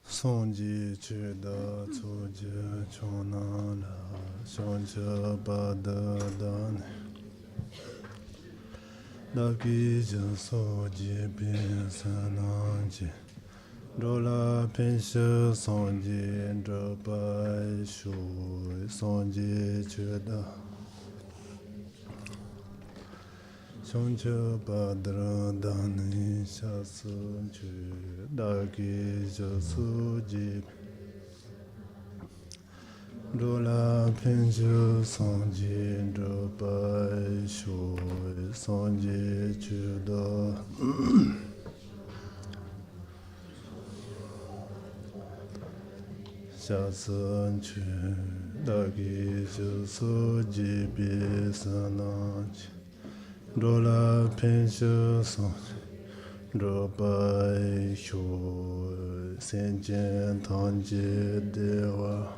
Sonji Chuda Tsuja Chona La Shonja Bada Dan Daki Soji Bin Sananji Dola Pensha Sonji Dropai Shu Sonji Chuda Shonja Badra Dani Shasun Chu Daki Soji Dola Pensha Sonji Dropai Shu Sonji Chuda Shasun Chu Daki Soji Bisananji Dola Pensha Son Dropai Shu Senjen Tanje Dewa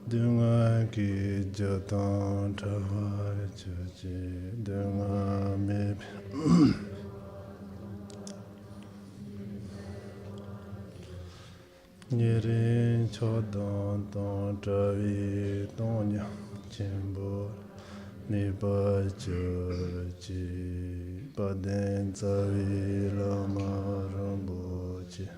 Dunga Ki Jatan Travar Chuji Dunga Meb Nirin Chodan Don Travi Donya Chimbo Nipa Chuji Baden Zavi Lama Rinpoche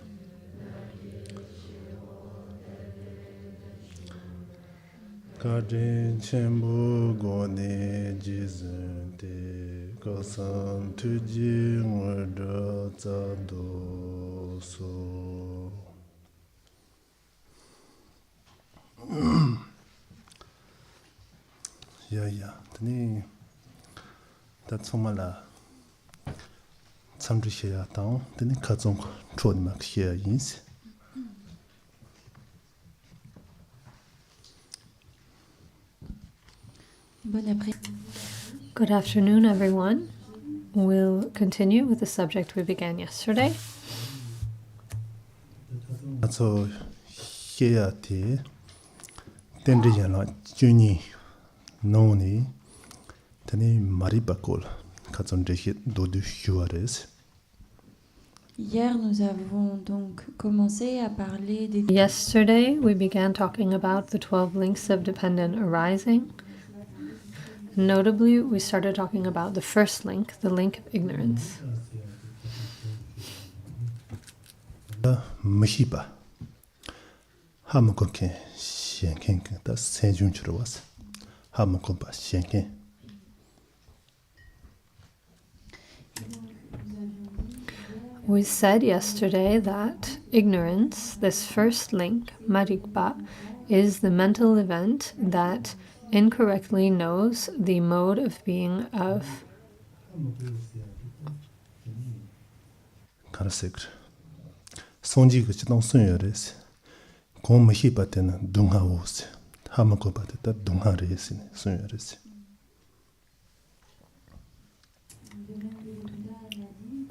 Kadin Chimbo Goni Jizun Te Kasam Tuji Murda Zado So Yeah. That's Somala. Samdri Shea Town, then Kazong Trodmak here is. Good afternoon, everyone. We'll continue with the subject we began yesterday. So, here, Tendriana Juni Noni, Tani Maribakol, Kazondrihit Dodu Juarez. Hier, nous avons donc commencé à parler des... Yesterday, we began talking about the 12 links of dependent arising. Notably, we started talking about the first link, the link of ignorance. Mipham Hamukoke Shenken, that's Senjun Churwas. Hamukopa Shenken. We said yesterday that ignorance, this first link, marikpa, is the mental event that incorrectly knows the mode of being of Karasek Sonji Gachidon Sunyores. Kom Mipham Dunga was Hamakopa that Dunga race in Sunyores.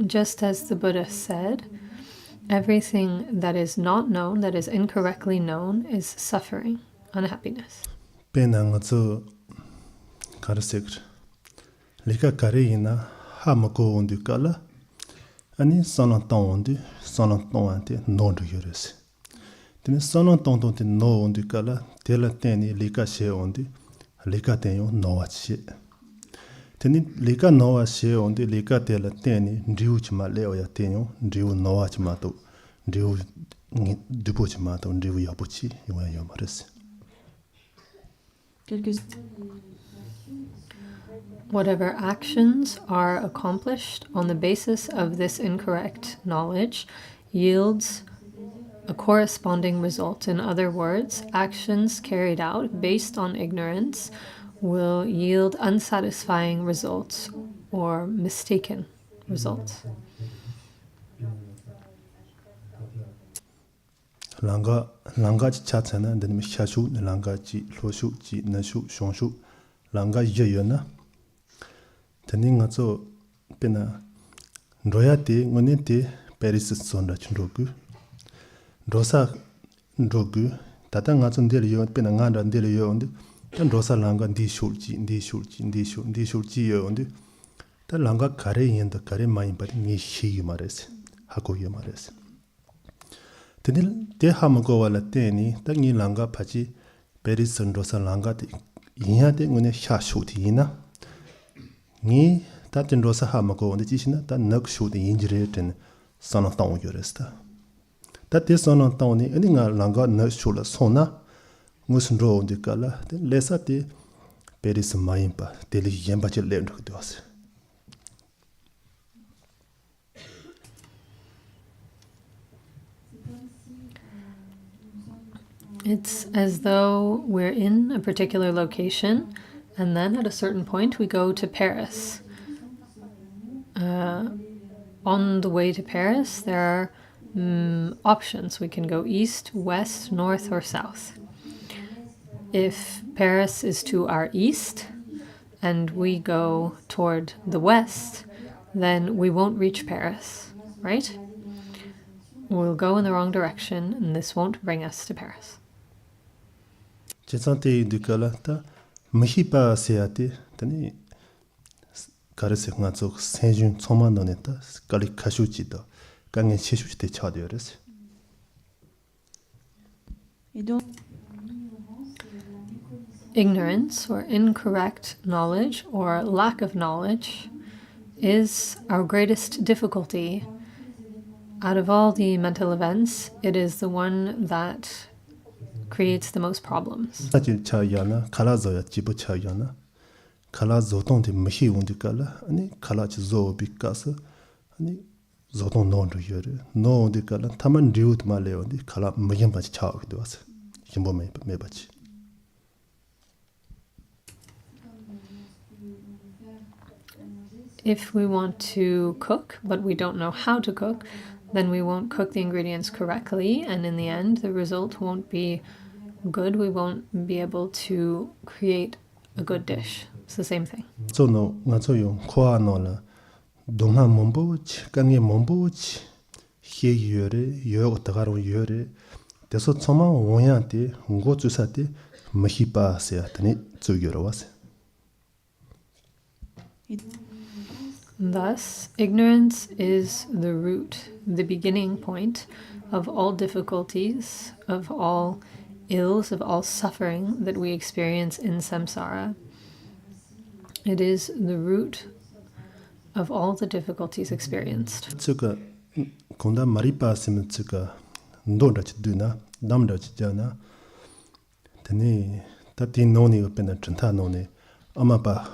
Just as the Buddha said, everything that is not known, that is incorrectly known, is suffering, unhappiness. Penangazo Karasek Lika Karina Hamako on du Kala, Ani Sonaton on du Sonaton ante non de Yures. Then Sonaton don't know on du Kala, Tela Teni Lika She on du Lika Tenyo no at she. Teni Lika no at she on the Lika Tela Teni, Driuchma Leo Yatenyo, Driu no at Mato, Driu Dupuchmato, Driu Yapuchi, you are your maris. Whatever actions are accomplished on the basis of this incorrect knowledge yields a corresponding result. In other words, actions carried out based on ignorance will yield unsatisfying results or mistaken results. Langa Chatsana, then Shashu, Langa Ji, Loshu, Ji, Nashu, Shonshu, Langa Yayana. Teningazo Pena Royate, Monete, Paris Sonda Chindogu. Rosa Drogu, tata nga chun del yo pe na nga ran del yo onde tan rosa langa ndi shulji yo onde ta langa kare yin da kare mai ba ni shi mares hako yo mares tenil te hamgo wala te ni ta ni langa phaji peris rosa langa de inya de ngone sha shu ti na ni ta tin rosa hamgo onde ji sina ta nak shu de injire ten sana tong yo resta ta te sana tong ni ani nga langa na shu la sona musun ro onde kala te lesa te peris mai pa te li yamba che le ndo dos. It's as though we're in a particular location, and then at a certain point we go to Paris. On the way to Paris, there are options. We can go east, west, north, or south. If Paris is to our east, and we go toward the west, then we won't reach Paris, right? We'll go in the wrong direction, and this won't bring us to Paris. Chesante dukala ta mihipa seate tani karese nga zok senjun tsoma noneta kali kashuchi do kangen cheshuchi te chadiyores. Ignorance or incorrect knowledge or lack of knowledge is our greatest difficulty. Out of all the mental events, it is the one that creates the most problems. 사실 차이나 칼라zo야 지부 차이나 칼라 조동데 미히 운디칼라 아니 칼라 조 비카스 아니 조동 노르 여르 노운디칼라 타만 리우드 말레온디 칼라 미연 바치 차오기도 와서 힘보 메바치. If we want to cook, but we don't know how to cook, then we won't cook the ingredients correctly, and in the end, the result won't be good. We won't be able to create a good dish. It's the same thing. So no, ngazo yung khoa no la dongha mombochi, kange mombochi, he yore, yo tagaro yore, deso tsoma woyante, ngo tsusate, mahipa se atani tsugiro wase. Thus, ignorance is the root, the beginning point of all difficulties, of all ills, of all suffering that we experience in samsara. It is the root of all the difficulties experienced. Tsuka konda maripa sim tsuka ndonda chiduna, damda chijana. Tani tati noni upena chanta noni amapa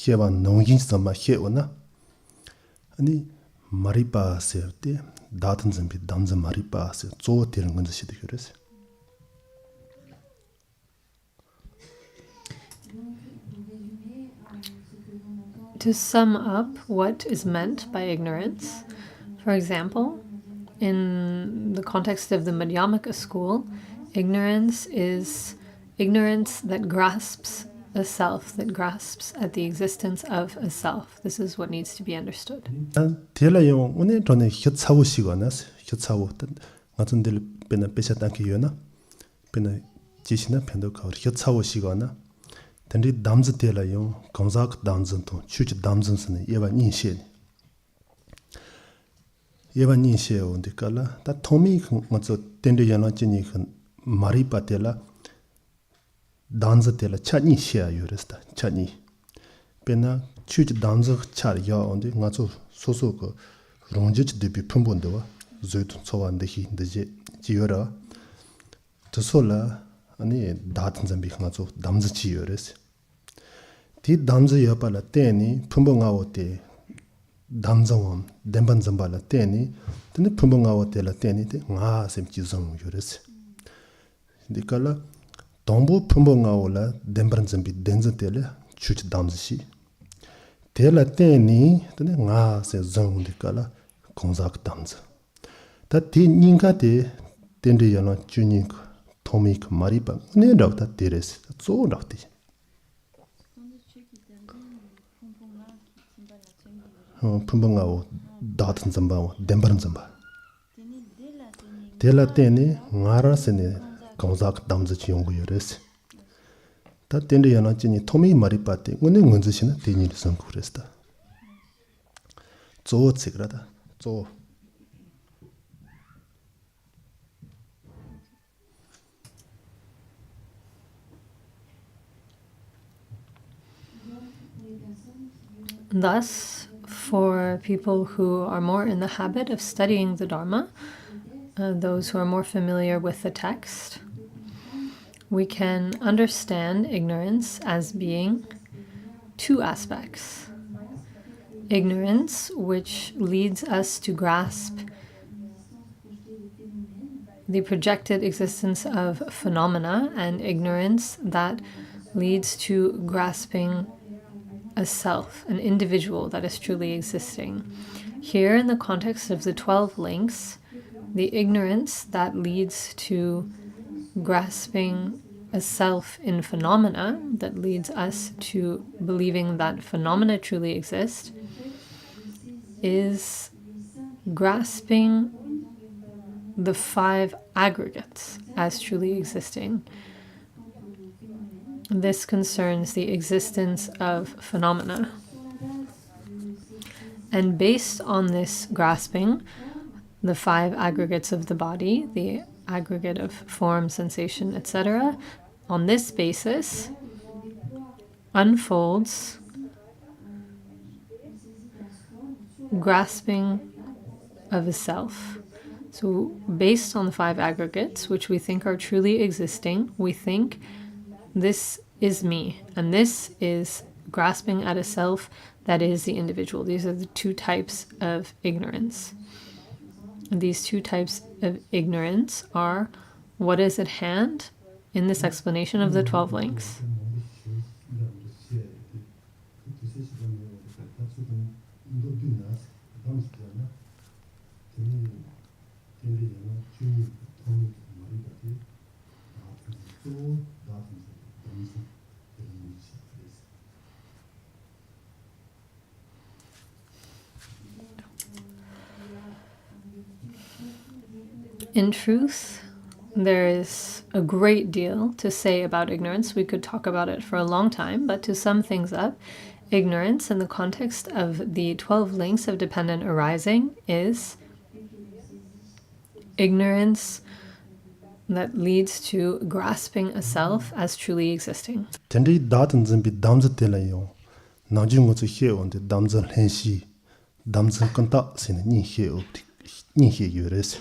hewa nongin sama hewana. Ani maripa sevte datan zambi damza maripa se zo tirangunza shidikurese. To sum up what is meant by ignorance, for example, in the context of the Madhyamaka school, ignorance is ignorance that grasps a self, that grasps at the existence of a self. This is what needs to be understood. Tela yung une tone hyotsawo shigonas, hyotsawo ngatun del pena pesha tanki yona, pena jishina pendo kaur hyotsawo shigona. Tenri damzi tela yung gongzak damzin tong chuchi damzin sene yewa ninshe ni. Yewa ninshe undi kala, ta tomi ngatso tenri yana jini maripa tela damzi tela cha ninshe yoresta, cha ni. Pena chuchi damzi char ya undi ngatso soso ko rongjich debi pumbondewa, zoytun sowa ndehi ndeje jiyora. Tusola 아니 다든 잠비 가서 담즈치 요레스 디 담즈 여발라 때니 품봉아오테 담정원 덴반 잠발라 때니 근데 품봉아오테라 때니 nga semchi zong 요레스 디칼라 동부 품봉아오라 덴반 잠비 덴즈텔레 추치 담즈시 텔라 때니 근데 nga 세 zong 디칼라 공작 담즈 다디 닝가데 덴데 야나 주니크 토믹 마리바 네라우다 데레스 쪼라우디 품봉아오 다튼 잠바오 덴바른 잠바 텔라테니 나라세네 강작 담즈치 연구요레스 다 텐데 yana chini thomi maripate ngone ngunzishina tenil sankuresta zo tsigrada zo Thus, for people who are more in the habit of studying the Dharma, those who are more familiar with the text, we can understand ignorance as being two aspects. Ignorance, which leads us to grasp the projected existence of phenomena, and ignorance that leads to grasping a self, an individual that is truly existing. Here, in the context of the 12 links, the ignorance that leads to grasping a self in phenomena, that leads us to believing that phenomena truly exist, is grasping the 5 aggregates as truly existing. This concerns the existence of phenomena. And based on this grasping, the 5 aggregates of the body, the aggregate of form, sensation, etc., on this basis, unfolds grasping of a self. So based on the 5 aggregates, which we think are truly existing, we think this is me, and this is grasping at a self that is the individual. These are the 2 types of ignorance. And these 2 types of ignorance are what is at hand in this explanation of the 12 links. In truth, there is a great deal to say about ignorance. We could talk about it for a long time, but to sum things up, ignorance in the context of the 12 links of dependent arising is ignorance that leads to grasping a self as truly existing. Tendi datan zimbi damza telayo nanju ngutsu he onde damza lenshi damza kanta sine ni he yures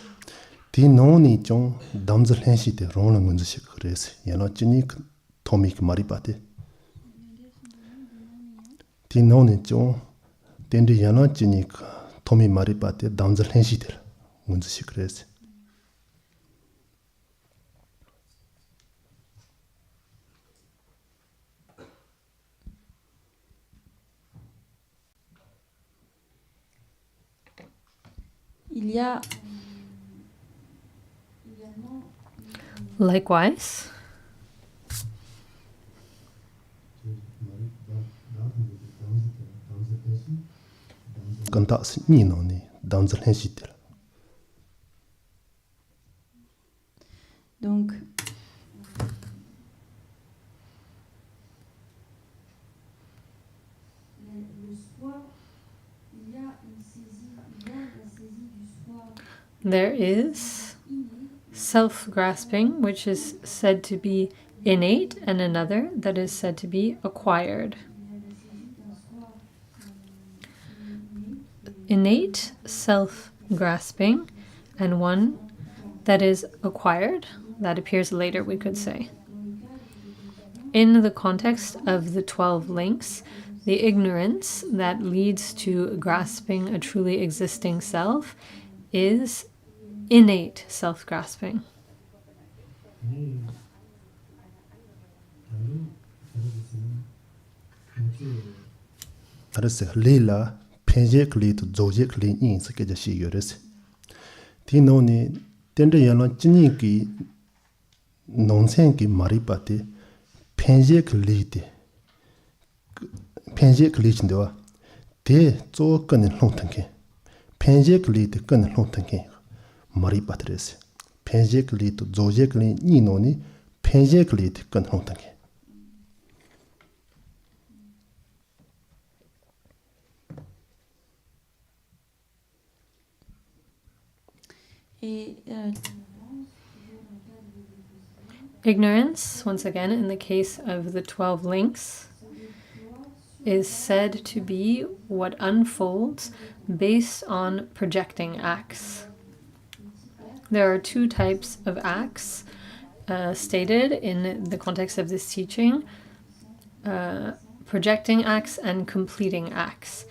ti no ni chong damza lenshi te rona ngunzu shik kres yana chini tomik maripate ti no ni chong tendi yana chini tomi maripate damza lenshi te ngunzu shik kres. Likewise, donc, there is self-grasping, which is said to be innate, and another that is said to be acquired. Innate self-grasping and one that is acquired, that appears later, we could say. In the context of the 12 links, the ignorance that leads to grasping a truly existing self is innate self-grasping. Leila penjek li to zojek li in sa keja shi yores. Ti no ni tende yana chini ki nonsen ki maripate penjek li chindewa te zo kan long tanke penjek li te kan long tanke maripate res penje kli to zoje kli ni no ni penje kli ti kan hong tang. Ignorance, once again, in the case of the 12 links, is said to be what unfolds based on projecting acts. There are two types of acts stated in the context of this teaching, projecting acts and completing acts.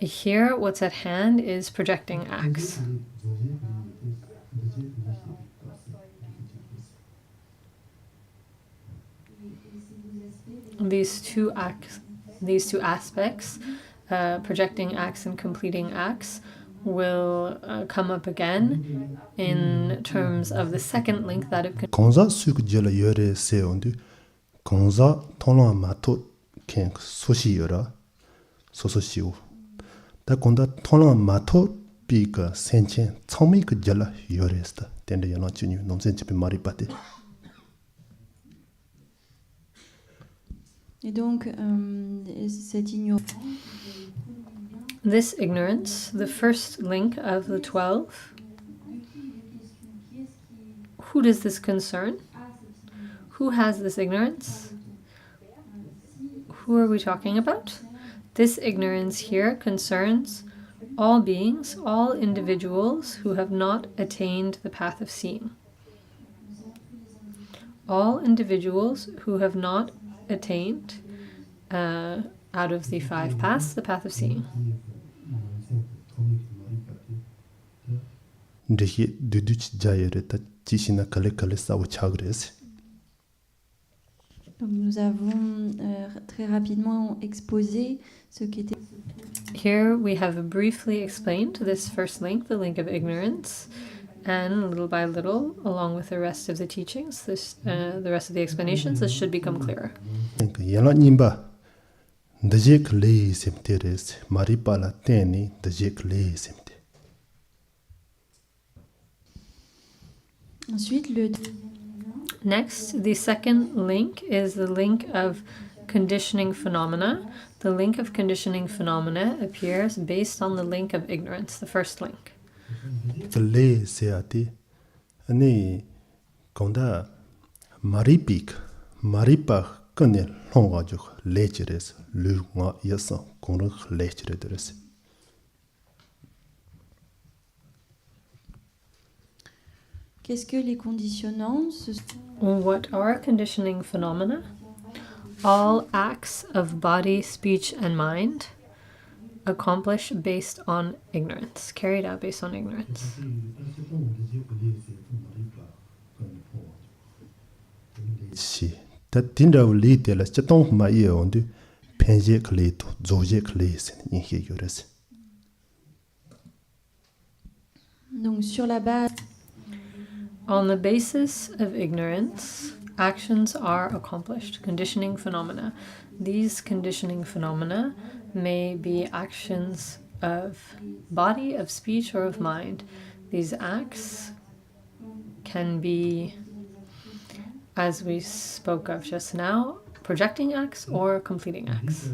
Here, what's at hand is projecting acts. These two aspects, projecting acts and completing acts, will come up again in terms of the second link that it can. Konza suk jela yore se ondu konza tonla mato ken soshi yora soso shiu. Da konda tonla mato pi ka senchen changmi ka jela yore sta tende yana chunyu nomsen chipi mari pate. Et donc, cette ignorance. This ignorance, the first link of the 12, who does this concern? Who has this ignorance? Who are we talking about? This ignorance here concerns all beings, all individuals who have not attained the path of seeing. All individuals who have not attained out of the 5 paths, the path of seeing. Donc nous avons très rapidement exposé ce qui était. Here we have briefly explained this first link, the link of ignorance, and little by little, along with the rest of the teachings, the rest of the explanations, this should become clearer. Next, the second link is the link of conditioning phenomena. The link of conditioning phenomena appears based on the link of ignorance, the first link. Le seati ani konda maripa kanel longa juk lecheres lu nga yasa kong lecheres. Qu'est-ce que les conditionnants? What are conditioning phenomena? All acts of body, speech, and mind accomplished based on ignorance, carried out based on ignorance. Si tatinda li de la chatong ma ye ondu penje kle to zoje kle sen inhe yores. Donc sur la base. On the basis of ignorance, actions are accomplished, conditioning phenomena. These conditioning phenomena may be actions of body, of speech, or of mind. These acts can be, as we spoke of just now, projecting acts or completing acts.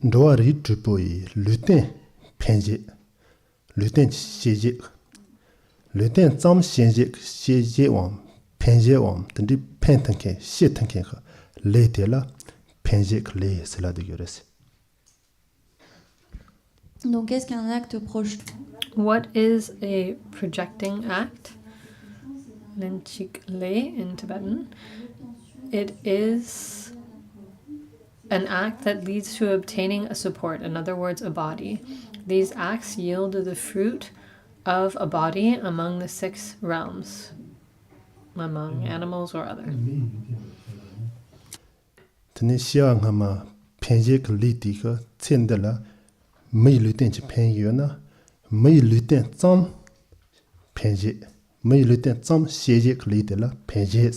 Ndoari tu poi lutin penje lutin sheje lutin zam sheje wam penje wam tandi pentanke she tanke le de la penje kle cela de yores. Donc qu'est-ce qu'un acte projetant? What is a projecting act? Lenchik le in Tibetan. It is an act that leads to obtaining a support, in other words, a body. These acts yield the fruit of a body among the 6 realms, among animals or other. Tene xia ngama penje kli ti ka tsendela mei luten chi pen yona mei luten tsam penje mei luten tsam xieje kli de la penje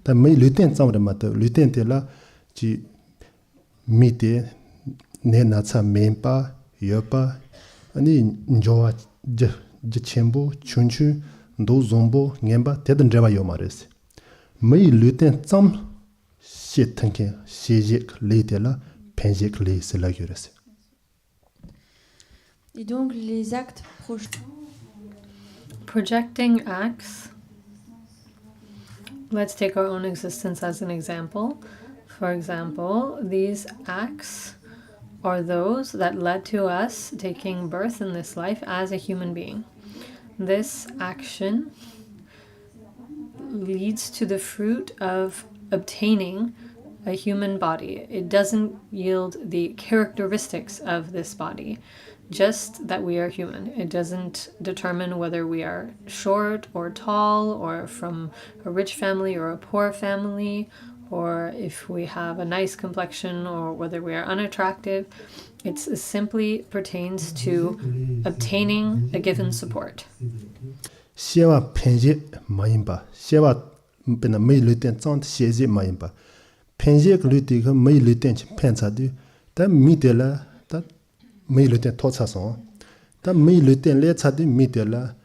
ta mei luten tsam de ma de luten de la chi mite ne natsa mempa yopa ani njowa jichenbo chunchu ndo zombo ngemba teden dreba yomares mai luten tsam she tanke shejek leitela penjek le sela yures. Et donc les actes projecting acts. Let's take our own existence as an example. For example, these acts are those that led to us taking birth in this life as a human being. This action leads to the fruit of obtaining a human body. It doesn't yield the characteristics of this body, just that we are human. It doesn't determine whether we are short or tall, or from a rich family or a poor family, or if we have a nice complexion, or whether we are unattractive. It simply pertains to obtaining a given support. Shewa penje mayimba, shewa pena may luten tsant sheze mayimba. Penje gluti ga may luten pensa du, ta mitela ta may luten totsa son, ta may luten le tsadi mitela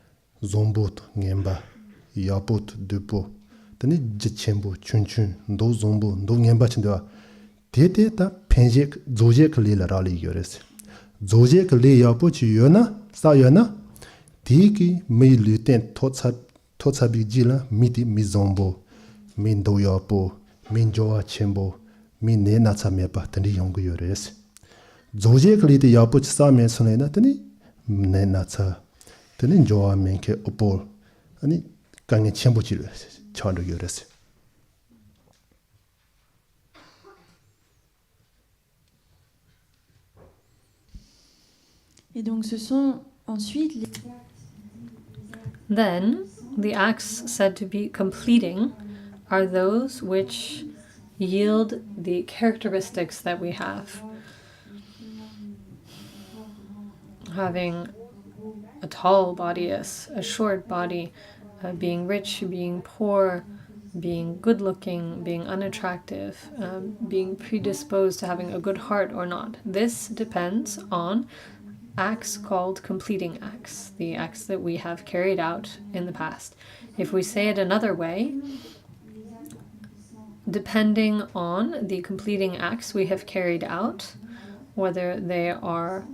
zombot ngemba, yapot dupo, tani jichenbo chunchun, ndo zombo, ndo ngemba chindewa. Tete ta penje zoje kli la rali yores. Zoje kli yapo chi yona, sa yona, Tiki may luten totsa bigila miti mi zombo, min do yapo, min joa chembo, min ne natsa mepa tani yongu yores. Zoje kliti yapo chisa me sunena tani ne natsa, tani joa menke opol, ani kange chembo chile chandu yores. Et donc ce sont ensuite les Then, the acts said to be completing are those which yield the characteristics that we have. Having a tall body, a short body, being rich, being poor, being good-looking, being unattractive, being predisposed to having a good heart or not. This depends on acts called completing acts, the acts that we have carried out in the past. If we say it another way, depending on the completing acts we have carried out, whether they are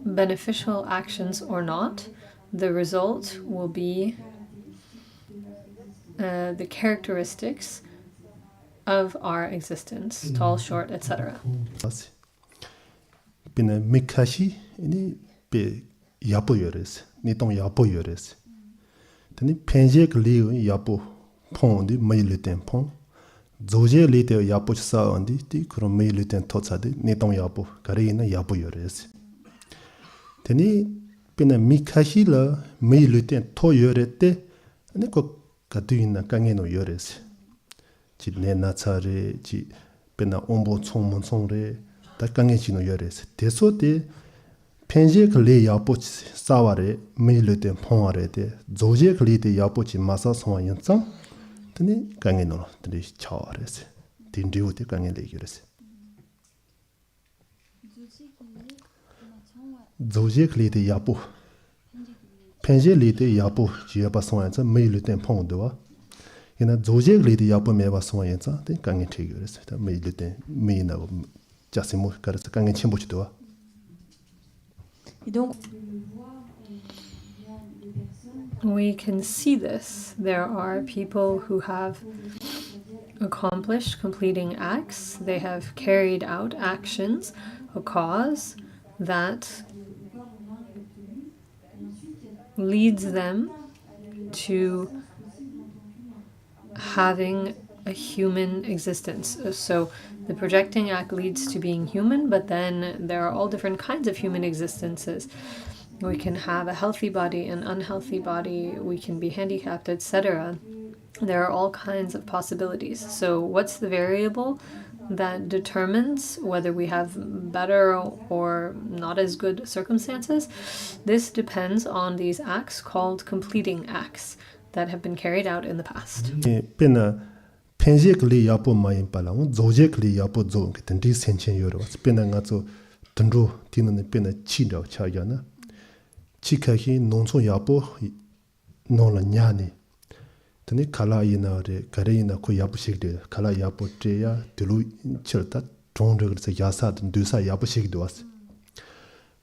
beneficial actions or not, the result will be the characteristics of our existence, tall, short, etc. Pina mikashi ini pe yapo yores, ni tong yapo yores. Tani penje kli yapo pon di may luten pon. Zoje li te yapo chsa andi ti kuro may luten totsa di ni tong yapo kari ina yapo yores. Tani pina mikashi la may luten to yorete ani ko katu ina kange no yores. Chi ne natsare, chi pina ombo tsong mon tsong re, ta kange chino yores. Teso te penje kli yapo chi saware may luten pon arete, zoje kli te yapo chi masa songa yansang, tani kange no tani chawa res. Tindriu te kange le yores. Zoje kli te yapo, penje li te yapo chi yapa songa yansang may luten pon dewa. Yana zoje kli te yapo meba songa yansang, tani kange te yores. Ta may luten may na jasimo karas kange chimbo chi dewa. Et donc We can see this. There are people who have accomplished completing acts. They have carried out actions, a cause that leads them to having a human existence. So the projecting act leads to being human, but then there are all different kinds of human existences. We can have a healthy body, an unhealthy body, we can be handicapped, etc. There are all kinds of possibilities. So what's the variable that determines whether we have better or not as good circumstances? This depends on these acts called completing acts that have been carried out in the past. Pena penje kli yapo mayin pala zoje kli yapo zo ke tendri senchen yoro pena nga zo tendro tinane pena chi daw cha yana chi ka hi nonso yapo non la nyane tani kala ina re kare ina ko yapo shigde kala yapo te ya delu chirta tongre se yasa dusa yapo shigde was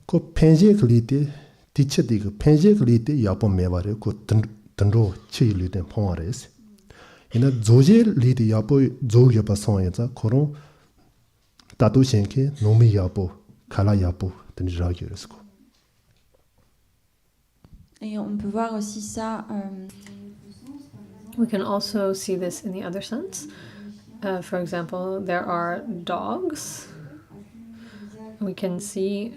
ko penje kli te tiche di penje kli te yapo meware ko tendro chi lu den phoares ina zoje li de yapo zo yapa song ya koron tatu shenke nomi yapo kala yapo tani ra yures ko. Et on peut voir aussi ça. We can also see this in the other sense. For example, there are dogs. We can see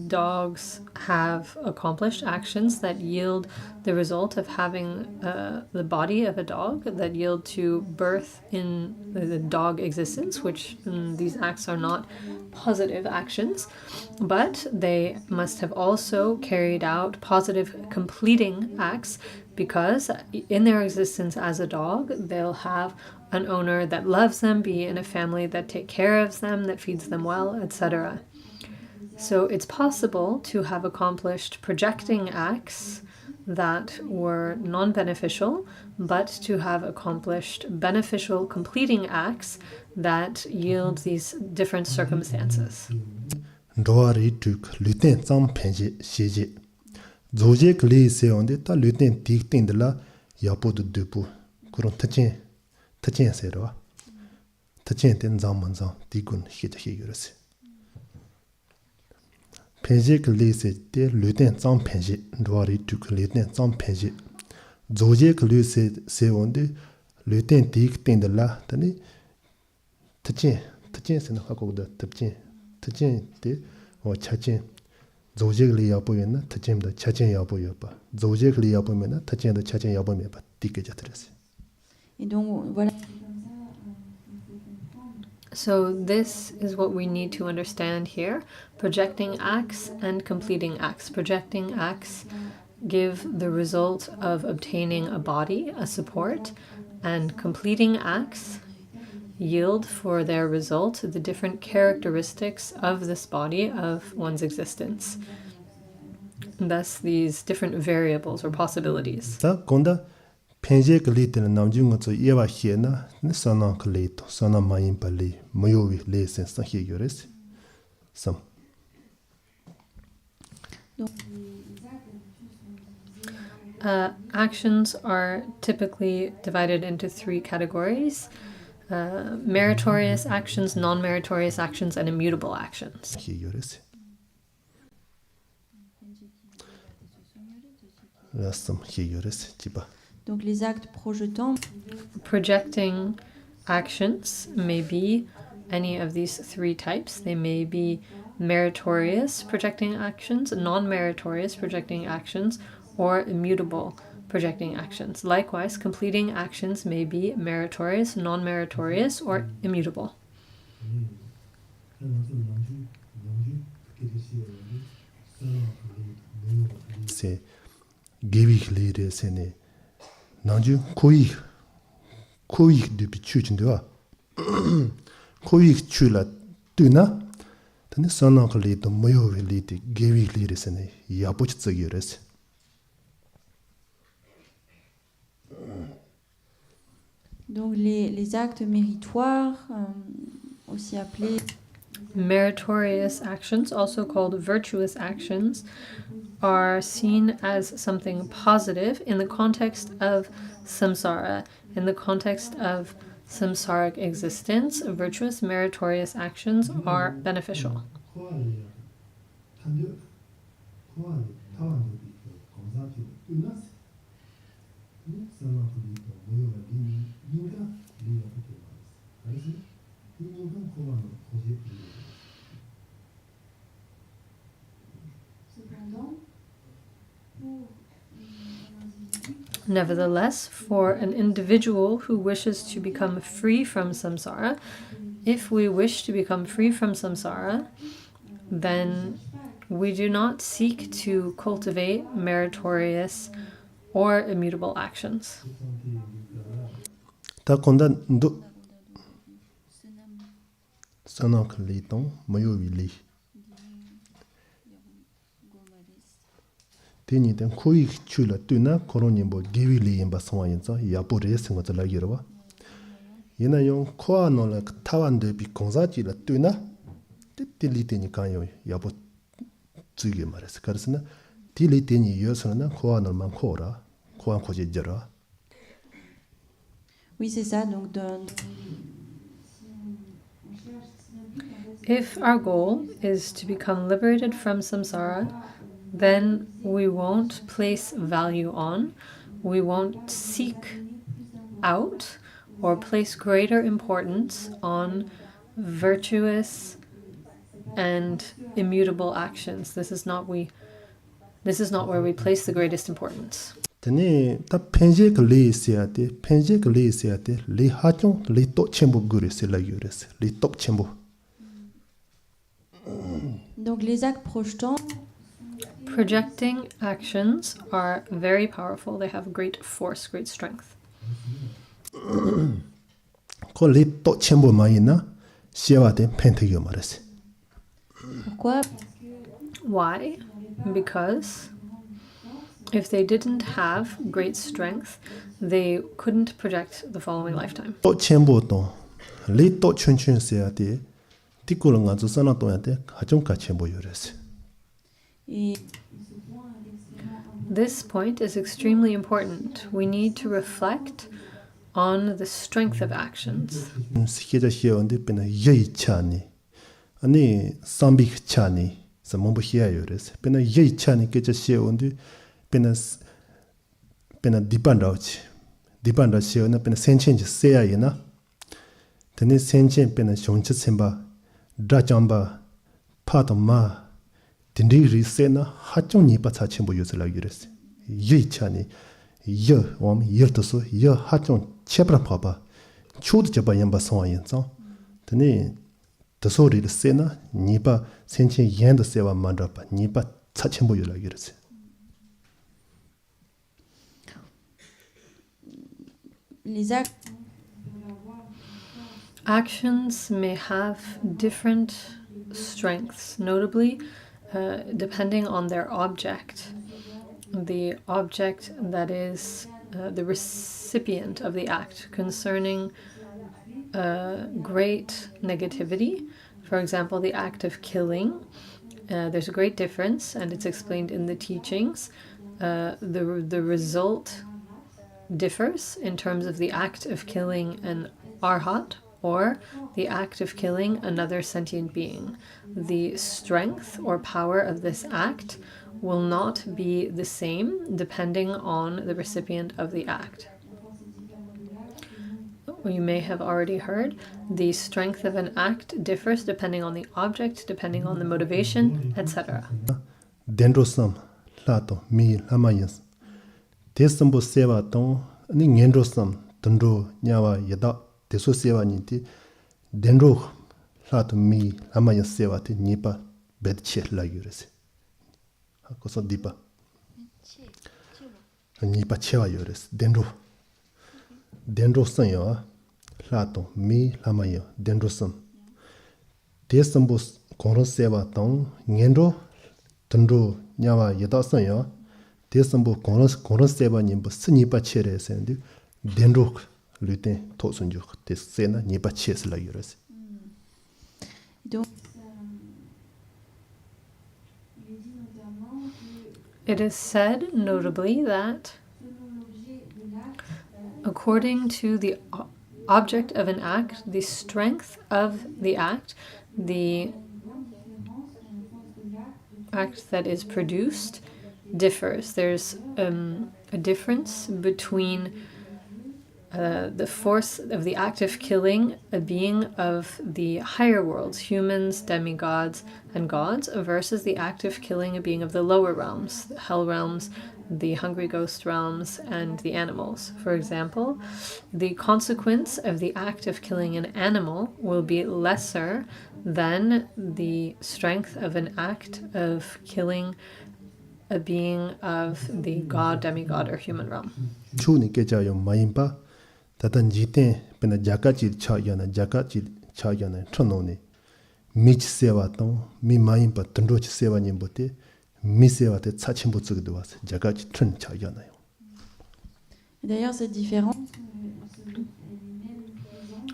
dogs have accomplished actions that yield the result of having the body of a dog, that yield to birth in the dog existence, which these acts are not positive actions, but they must have also carried out positive completing acts, because in their existence as a dog, they'll have an owner that loves them, be in a family that take care of them, that feeds them well, etc. So it's possible to have accomplished projecting acts that were non-beneficial, but to have accomplished beneficial completing acts that yield these different circumstances. Ndoari tuk luten tsam penje sheje zoje kli se onde ta luten tik tin de la yapo de depo kuron tachen se ro tachen ten zam man zam tikun hit yures penje kli se te luten tsam penje ndoari tuk luten tsam penje zoje kli se onde luten tik tin de la tani tachen se na ko da tachen te o chachen zoje kli yapo yena tachen da chachen yapo yopa zoje kli yapo mena tachen da chachen yapo me ba tike jatres. Et donc voilà. So this is what we need to understand here. Projecting acts and completing acts. Projecting acts give the result of obtaining a body, a support, and completing acts yield for their result the different characteristics of this body, of one's existence. And thus these different variables or possibilities. Ta konda penje kli ten namjung ngo yewa hiena ne sana kli to sana mayin pali moyowi le sen sa hi yores sam. Actions are typically divided into three categories: meritorious actions, non-meritorious actions, and immutable actions. Hi yores. Sam hi yores tiba. Donc les actes projetants. Projecting actions may be any of these three types. They may be meritorious projecting actions, non-meritorious projecting actions, or immutable projecting actions. Likewise, completing actions may be meritorious, non-meritorious, or immutable. Se gewi lire sene nanju koi de bichu chindewa koi chula tuna tani sana kali to moyo li de gewi lire sene yapo chigires. Donc les actes méritoires, aussi appelés meritorious actions, also called virtuous actions, are seen as something positive in the context of samsara, in the context of samsaric existence. Virtuous, meritorious actions are beneficial. Nevertheless, for an individual who wishes to become free from samsara, if we wish to become free from samsara, then we do not seek to cultivate meritorious or immutable actions. Ta konda ndo sanok li tong mayo wi li. Tini ten koi chula tuna koroni bo gewi li yimba swa yin za yapo re singo za la yirwa. Yina yung koa no la tawan de bi kongza ji la tuna ti li teni kan yo yapo tsuge mares. Karsina ti li teni yo sana koa no man kora koa ko je jara. Oui, c'est ça. Donc, If our goal is to become liberated from samsara, then we won't place value on, we won't seek out, or place greater importance on virtuous and immutable actions. This is not where we place the greatest importance. Tene ta penje ke le siate le hachong le to chembo gure se la yures le top chembo. donc les actes projetants. Projecting actions are very powerful. They have great force, great strength. Ko le to chembo maina siwa de pentege mares. Pourquoi? Why? Because if they didn't have great strength, they couldn't project the following lifetime. To chembo to le to chunchun siate tikul nga zo sana to yate hachong ka chembo yures. This point is extremely important. We need to reflect on the strength of actions. Sikeda hiyaonde pena yei chani. Ani sambik chani samombo hiya yures. Pena yei chani kecha hiyaonde pena dipandauchi. Dipanda hiyaona pena senchen seya yena. Tene senchen pena shoncha semba drachamba patoma dindiri sena hachong nipa cha chembo yusla yures. Yei chani ye wam yertoso ye hachong chepra papa chud jaba yamba swa yin zang. Tene tasori le sena nipa senchen yenda sewa mandrapa nipa cha chembo yusla yures. Les actes. Actions may have different strengths, notably depending on their object. The object that is the recipient of the act concerning great negativity. For example, the act of killing. There's a great difference, and it's explained in the teachings. The result differs in terms of the act of killing an arhat or the act of killing another sentient being. The strength or power of this act will not be the same depending on the recipient of the act. You may have already heard the strength of an act differs depending on the object, depending on the motivation, etc. Dendrosam lato mi lamayas. Tesambo seva ton ni ngendrosam tundro nyawa yada teso seva niti dendro lato mi lamayas seva te nipa bedche la yures. Koso dipa. Nipa chewa yures dendro. Dendrosam yo lato mi lamaya dendrosam. Tesambo koron seva ton ngendro tundro nyawa yada san yo Tesambo koron seba nimba se nipa chere sendi denrok luten tosunjuk te sena nipa ches la yures. It is said, notably, that according to the object of an act, the strength of the act that is produced differs. There's a difference between the force of the act of killing a being of the higher worlds, humans, demigods, and gods, versus the act of killing a being of the lower realms, the hell realms, the hungry ghost realms, and the animals. For example, the consequence of the act of killing an animal will be lesser than the strength of an act of killing a being of the god, demigod, or human realm. Chuni keja yo mayimpa Tatan jiten pena jakachi cha yana jakachi cha yana chonone mich sewa ton mi mayin pa tundro chi sewa nyimbote mi sewa te tsachimbo tsugdo was jakachi chon cha yana. D'ailleurs, cette différence,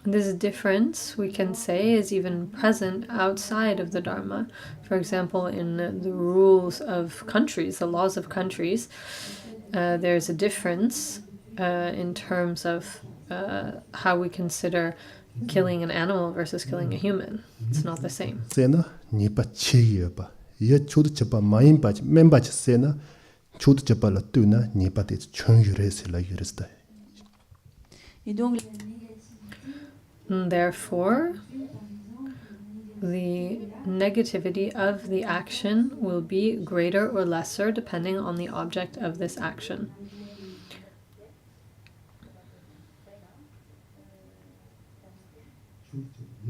This difference, we can say, is even present outside of the Dharma. For example, in the rules of countries, the laws of countries, there's a difference in terms of how we consider killing an animal versus killing a human. It's not the same. Sena nipa chiyo ba ya chud chapa mayin pa memba chi sena chud chapa la tuna nipa te chon yures la yurista. et donc Therefore, the negativity of the action will be greater or lesser depending on the object of this action.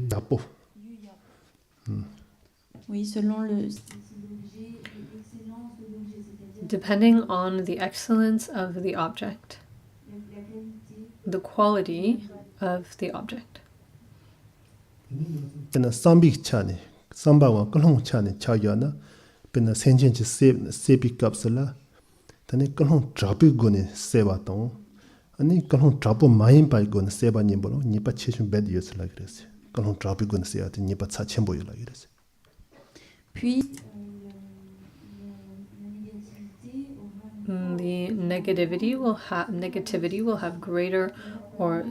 Yapo. oui, selon le Depending on the excellence of the object, the quality of the object. Pena sambi chani samba wa kalong chani cha yana pena senjen chi sepi kapsala tani kalong trapu gone sewa ton ani kalong trapu mayin pa gone seba nimbolo nipa chechun bed yus la gresi kalong trapu gone sewa te nipa cha chembo yu la gresi. puis The negativity will have greater or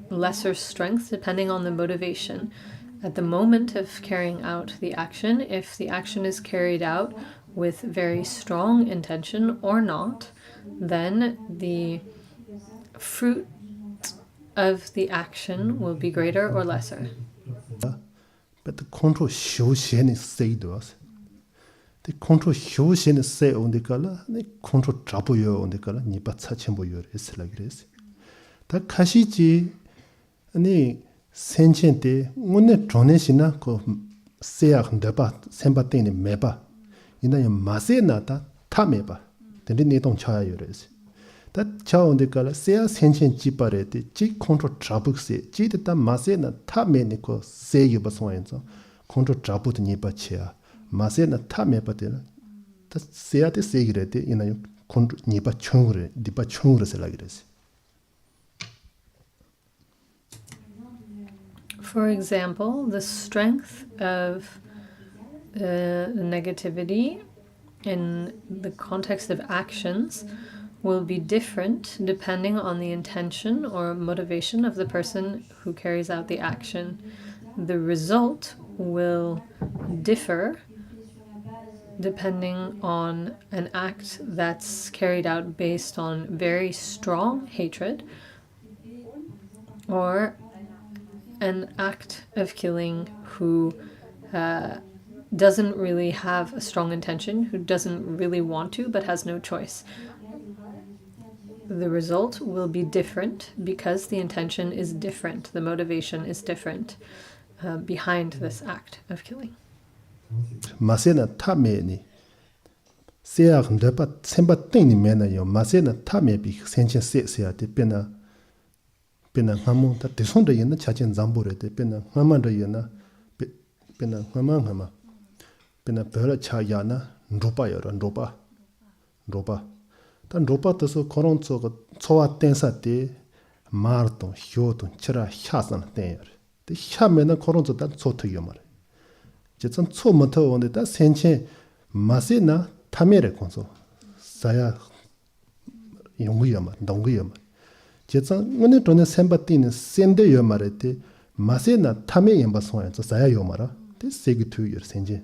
lesser strength depending on the motivation. At the moment of carrying out the action, if the action is carried out with very strong intention or not, then the fruit of the action will be greater or lesser. But the control show shen say does. The control show shen say on the color, the control trouble you on the color, nipa chachembo yor is like this. Ta kashiji ani senchente ngone toneshina ko seak ndeba semba tene meba ina ya masena ta tameba tende ne tong chaya yores ta cha on de kala sea senchen jipare te ji control trouble se ji ta masena tamene ko se yuba soenzo control trouble de nipa chia masena tameba te ta sea te se girete ina yo control nipa chungre dipa chungre se lagres. For example, the strength of negativity in the context of actions will be different depending on the intention or motivation of the person who carries out the action. The result will differ depending on an act that's carried out based on very strong hatred or an act of killing who doesn't really have a strong intention, who doesn't really want to, but has no choice. The result will be different because the intention is different, the motivation is different behind this act of killing. Masena tameni seak ndepa semba teni mena yo masena tame bi senchen se te pena ngamu ta tesonda yena chachen zambure te pena ngamanda yena pena ngama pena bela cha yana ndopa yoro ndopa ta ndopa taso koronso ko chowa tensa te marton hyoton chira hyasan ten te hyamena koronso ta choto yomar jetsan cho moto onde ta senchen masena tamere konso saya yongu yomar dongu yomar jetsan ngone tone semba tin sende yomarete masena tame yamba soya so saya yomara te segi tu yor senje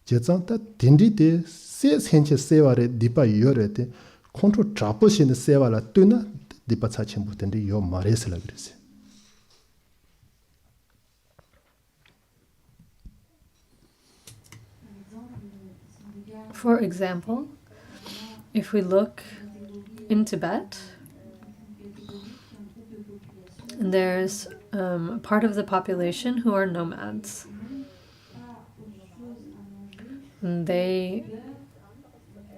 jetsan ta dindi de se senche seware dipa yorete kontro trapo shin sewala tuna dipa chachim butende yo mares la grese. For example, if we look in Tibet, there's a part of the population who are nomads. They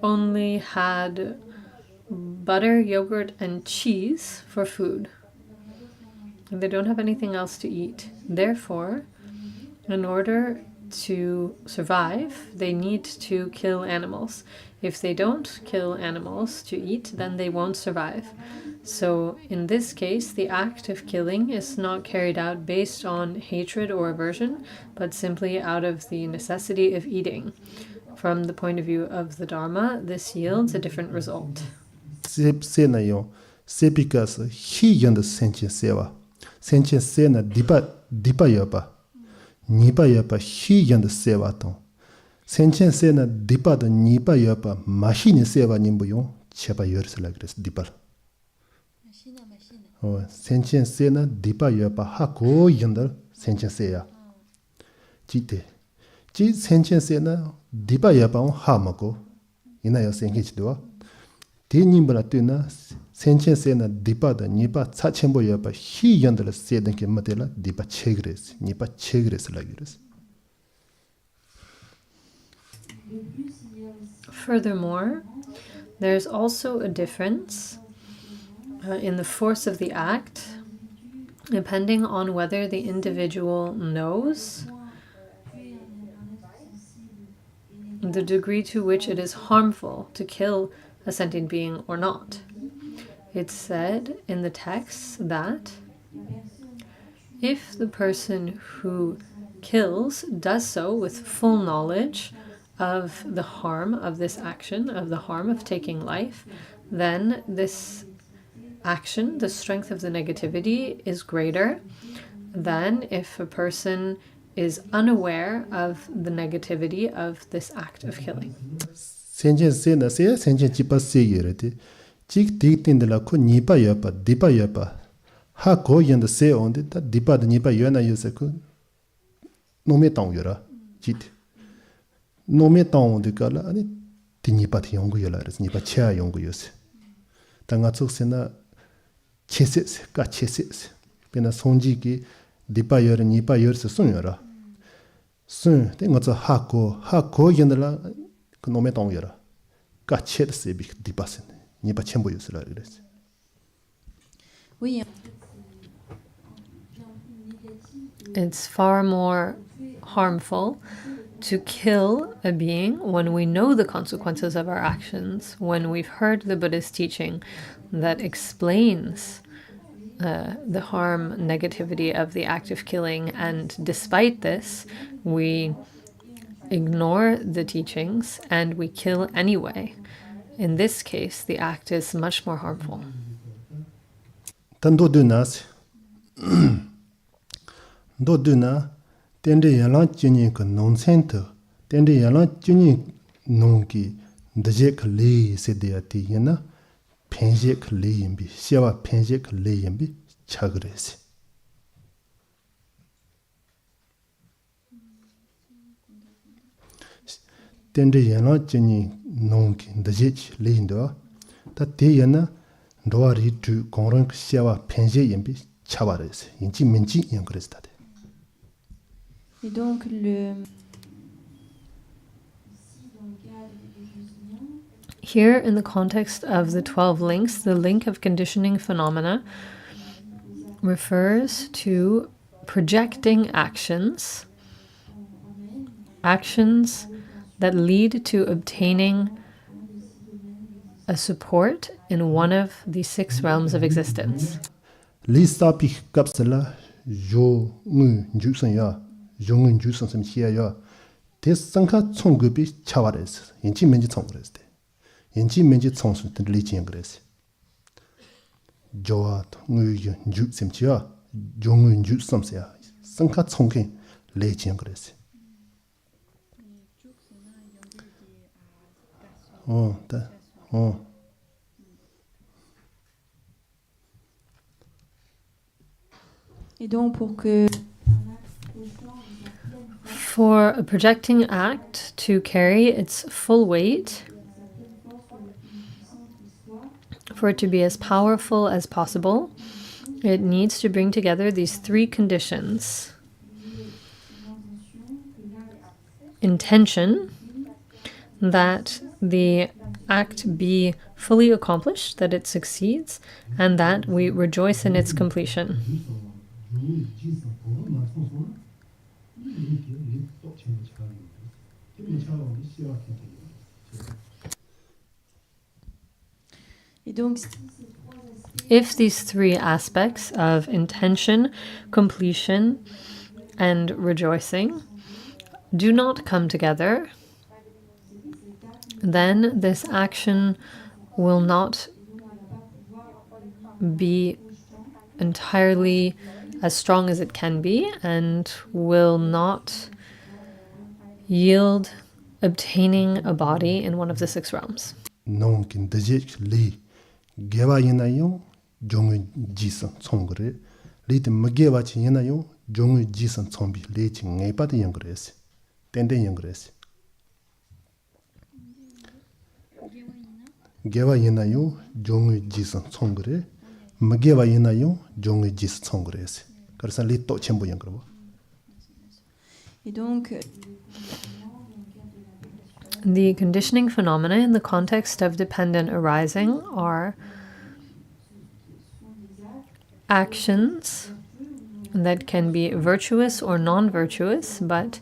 only had butter, yogurt, and cheese for food. and they don't have anything else to eat. Therefore, in order to survive, they need to kill animals. If they don't kill animals to eat, then they won't survive. So in this case, the act of killing is not carried out based on hatred or aversion, but simply out of the necessity of eating. From the point of view of the Dharma, this yields a different result. 세나요 세피가스 희연의 센체 세와 센체 세나 디바여바 니바여바 희연의 세와도 센체 세나 디바도 니바여바 마시니 세와 님부요 제바 열슬라 그래서 디바 센체 세나 디바여바 하고 연들 센체 세야 지테 지 센체 세나 디바여바 하마고 이나요 생기지도와 대님보다 뜨나 센체 세나 디바다 니바 차첨보여바 희연들 세든게 모델라 디바 체그레스 니바 체그레스 라기레스. Furthermore, there's also a difference in the force of the act, depending on whether the individual knows the degree to which it is harmful to kill a sentient being or not. It's said in the text that if the person who kills does so with full knowledge of the harm of this action, of the harm of taking life, then this action, the strength of the negativity, is greater than if a person is unaware of the negativity of this act of killing. 센체 세나 세 센체 지파 세예레데 직 디틴들라 코 니바여바 디바여바 하고 연데 세온데 다 디바드 니바 여나 요세코 노메 땅여라 지트 노메 땅온데 깔라 아니 디니바티 연구여라레스 니바 체아 연구요세 당가 쪽세나 체세세 까 체세세 베나 손지기 디바여르 니바여르세 손여라 손 땡어서 하고 연들라 그 놈의 동여라 까치에서 비 디바신 니바 첨보였으라 그랬어. Oui. It's far more harmful to kill a being when we know the consequences of our actions, when we've heard the Buddhist teaching that explains the harm, negativity of the act of killing, and despite this, we ignore the teachings and we kill anyway. In this case, the act is much more harmful. 단도드나스 도드나 텐데 야랑 찐이 그 논센터 텐데 야랑 찐이 농기 드제 클리 세데야티 야나 펜제 클리 임비 시와 펜제 클리 임비 차그레스. 텐데 야나 찐이 농기 드제 레인도 다 대야나 로아리 두 공론 시와 펜제 임비 차바레스 인지 민지 연그레스다데. Et donc Here, in the context of the 12 links, the link of conditioning phenomena refers to projecting actions that lead to obtaining a support in one of the 6 realms of existence. 리사피 갑슬라 조무 주선야 용은 주선 섬시야야 대상카 총급이 차와레스 인지 면지 총그레스 인지 면지 총수 들리지 그레스 조아 무유 주섬치야 용은 주섬시야 상카 총게 레지 그레스 Et donc for a projecting act to carry its full weight, for it to be as powerful as possible, it needs to bring together these 3 conditions. Intention, that the act be fully accomplished, that it succeeds, and that we rejoice in its completion. Et donc, If these three aspects of intention, completion, and rejoicing do not come together, then this action will not be entirely as strong as it can be and will not yield obtaining a body in one of the six realms. Non kin dejek li gewa yina yo jong jisan chongre li te magewa chi yina yo jong jisan chombi le chi ngai pa de yangres tenden yangres gewa yina yo jong jisan chongre magewa yina yo jong jis chongres karsa li to chembo yangro. et donc, The conditioning phenomena in the context of dependent arising are actions that can be virtuous or non-virtuous, but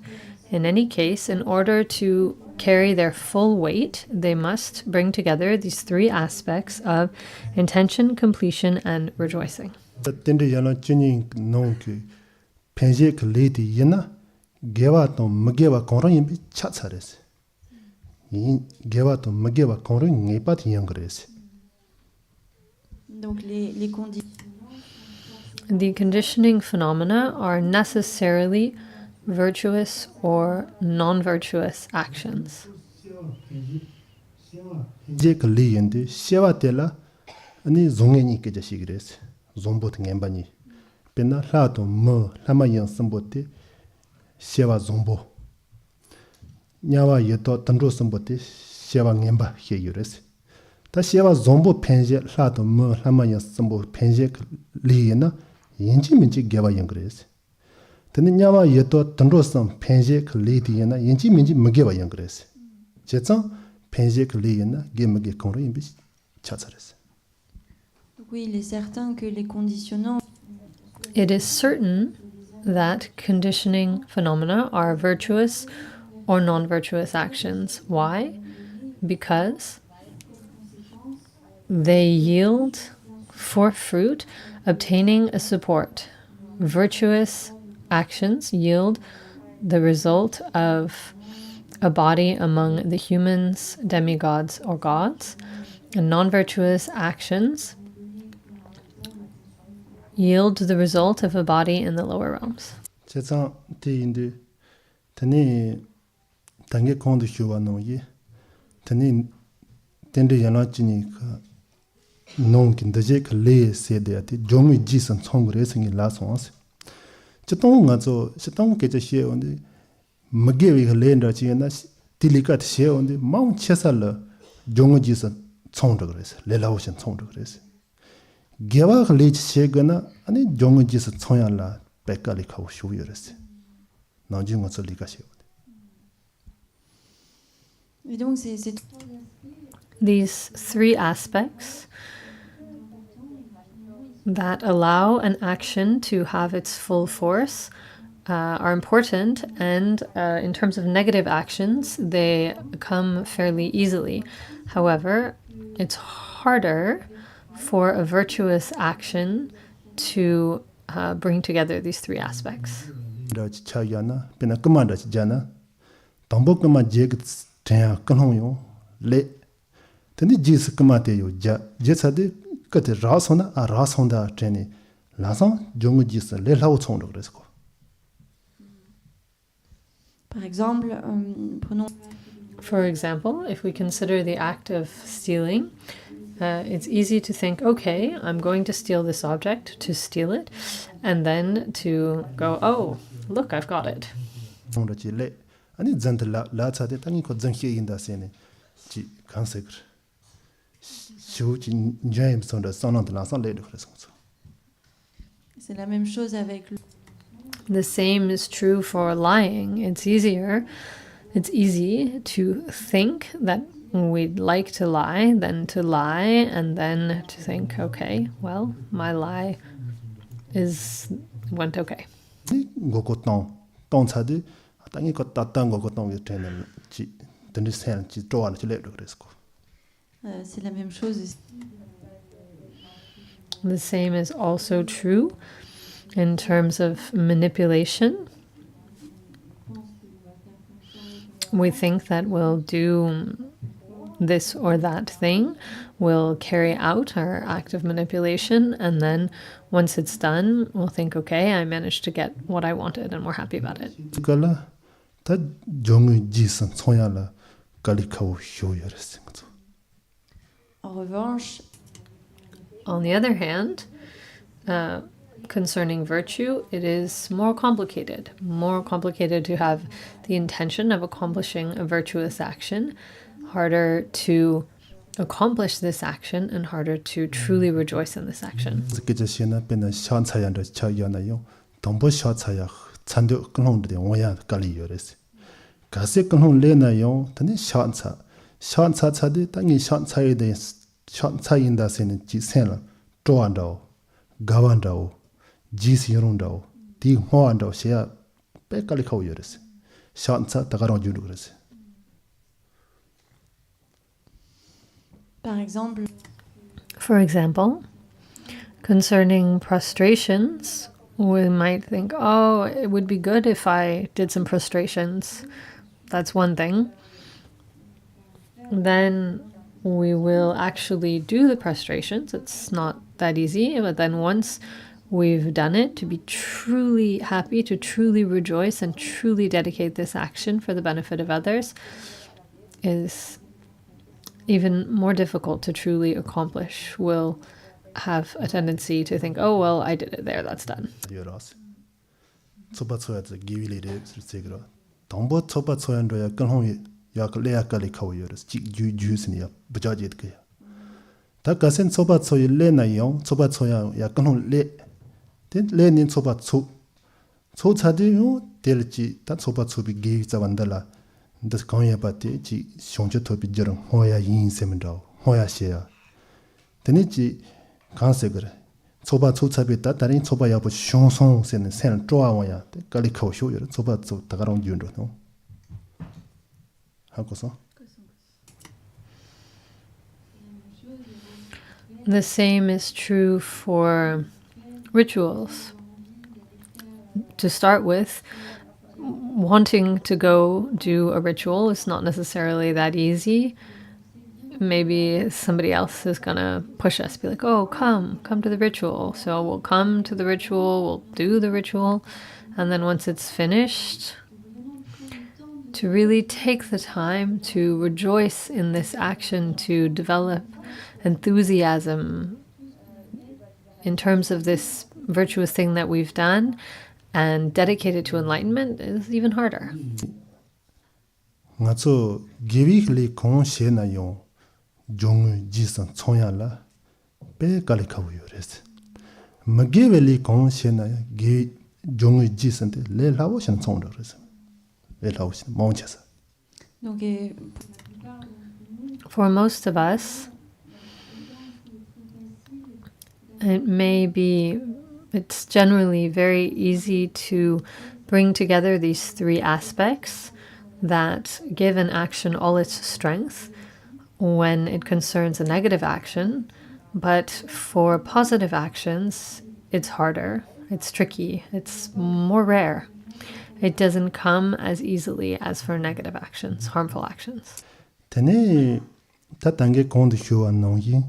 in any case, in order to carry their full weight, they must bring together these three aspects of intention, completion, and rejoicing. Tende yana chini non ki penje ke le di yina gewa to magewa konro yimbi chatsares. Gewa to magewa konro ngai pa ti yangres. donc les conditions. The conditioning phenomena are necessarily virtuous or non-virtuous actions. Je ke le yende shewa tela ani zonge ni ke jasigres. Zombot ngemba ni. Pena la to mo lama yang sambote shewa zombo. Nyawa yeto tandro sambote shewa ngemba he yures. Ta shewa zombo penje la to mo lama yang sambo penje li yena yenji minji gewa yangres. Tene nyawa yeto tandro sam penje li di yena yenji minji mgewa yangres. Jetsan penje li yena ge mge konro yimbi chatsares. Oui, il est certain que les conditionnants. It is certain that conditioning phenomena are virtuous or non-virtuous actions. Why? Because they yield for fruit obtaining a support. Virtuous actions yield the result of a body among the humans, demigods, or gods, and non-virtuous actions yield the result of a body in the lower realms. Jetsan ti indi tani tange kondu shuwa no ye tani tende yana chini ka non kin deje ka le se de ati jomi jisan chongre singi la sons chetong nga zo chetong ke je she onde magewi ka le nda chi na tilika te she onde maung chesal jomi jisan chongre gres le lao shin chongre gres gewa ka le che gana ani jomi jisan chongya la bekali ka shu yores na ji nga zo li ka she. Et donc, These three aspects that allow an action to have its full force are important, and in terms of negative actions, they come fairly easily. However, it's harder for a virtuous action to bring together these three aspects. Tenya kanong yo le teni jis kamate yo ja jesade kate rasona a rasonda treni lasan jong jis le lao chong de resko. par exemple, prenons. For example, if we consider the act of stealing, it's easy to think, okay, I'm going to steal this object, to steal it, and then to go, oh, look, I've got it. Ani zant la chade tangi ko zang hie inda sene ji concept shu ji njem son de sonant la son le de response. C'est la même chose avec le. The same is true for lying. It's easy to think that we'd like to lie than to lie, and then to think, okay, well, my lie is went okay. Ngoko tong chadi tangi ko tatang ngoko tong ye trainer chi tani sen chi toan chi le resko. C'est la même chose. The same is also true in terms of manipulation. We think that we'll do this or that thing, we'll carry out our act of manipulation, and then once it's done, we'll think, okay, I managed to get what I wanted and we're happy about it. Kala ta jongu jisan choya la kali khau hyo yares. En revanche, On the other hand, concerning virtue, it is more complicated to have the intention of accomplishing a virtuous action, harder to accomplish this action, and harder to truly rejoice in this action. Zikje shena pena shan chaya ndo cha yana yo tombo sha chaya chande klong de oya kali yares. Gase klong le na yo tani shan cha de tangi shan chaya de shan chaya inda sen ji sen la toan do gawan do jis yorong do di hoan do sia pe kali khau yares. Shan cha ta garong ju yares. For example, concerning prostrations, we might think, oh, it would be good if I did some prostrations. That's one thing. Then we will actually do the prostrations. It's not that easy, but then once we've done it, to be truly happy, to truly rejoice and truly dedicate this action for the benefit of others is even more difficult to truly accomplish. We'll have a tendency to think, oh, well, I did it there, that's done. Das kan ya pati chi shongche topi jerang hoya yin semendao hoya shea teni chi kanse gre soba chu chabe ta tarin soba ya bo shonsong sen troa waya kali khau shu yer soba chu tagarong jundo no hakoso. The same is true for rituals. To start with, wanting to go do a ritual is not necessarily that easy. Maybe somebody else is gonna push us, be like, oh, come to the ritual. So we'll come to the ritual, we'll do the ritual, and then once it's finished, to really take the time to rejoice in this action, to develop enthusiasm in terms of this virtuous thing that we've done, and dedicated to enlightenment is even harder. Ngazo givi li kong she na yo jong jisan choya la pe kali khaw yores. Magive li kong she na gi jong jisan te le lawo shan chong do res. Le lawo shan mong chasa. For most of us, it's generally very easy to bring together these three aspects that give an action all its strength when it concerns a negative action, but for positive actions, it's harder, it's tricky, it's more rare. It doesn't come as easily as for negative actions, harmful actions. Tene tatange kond hyo an yi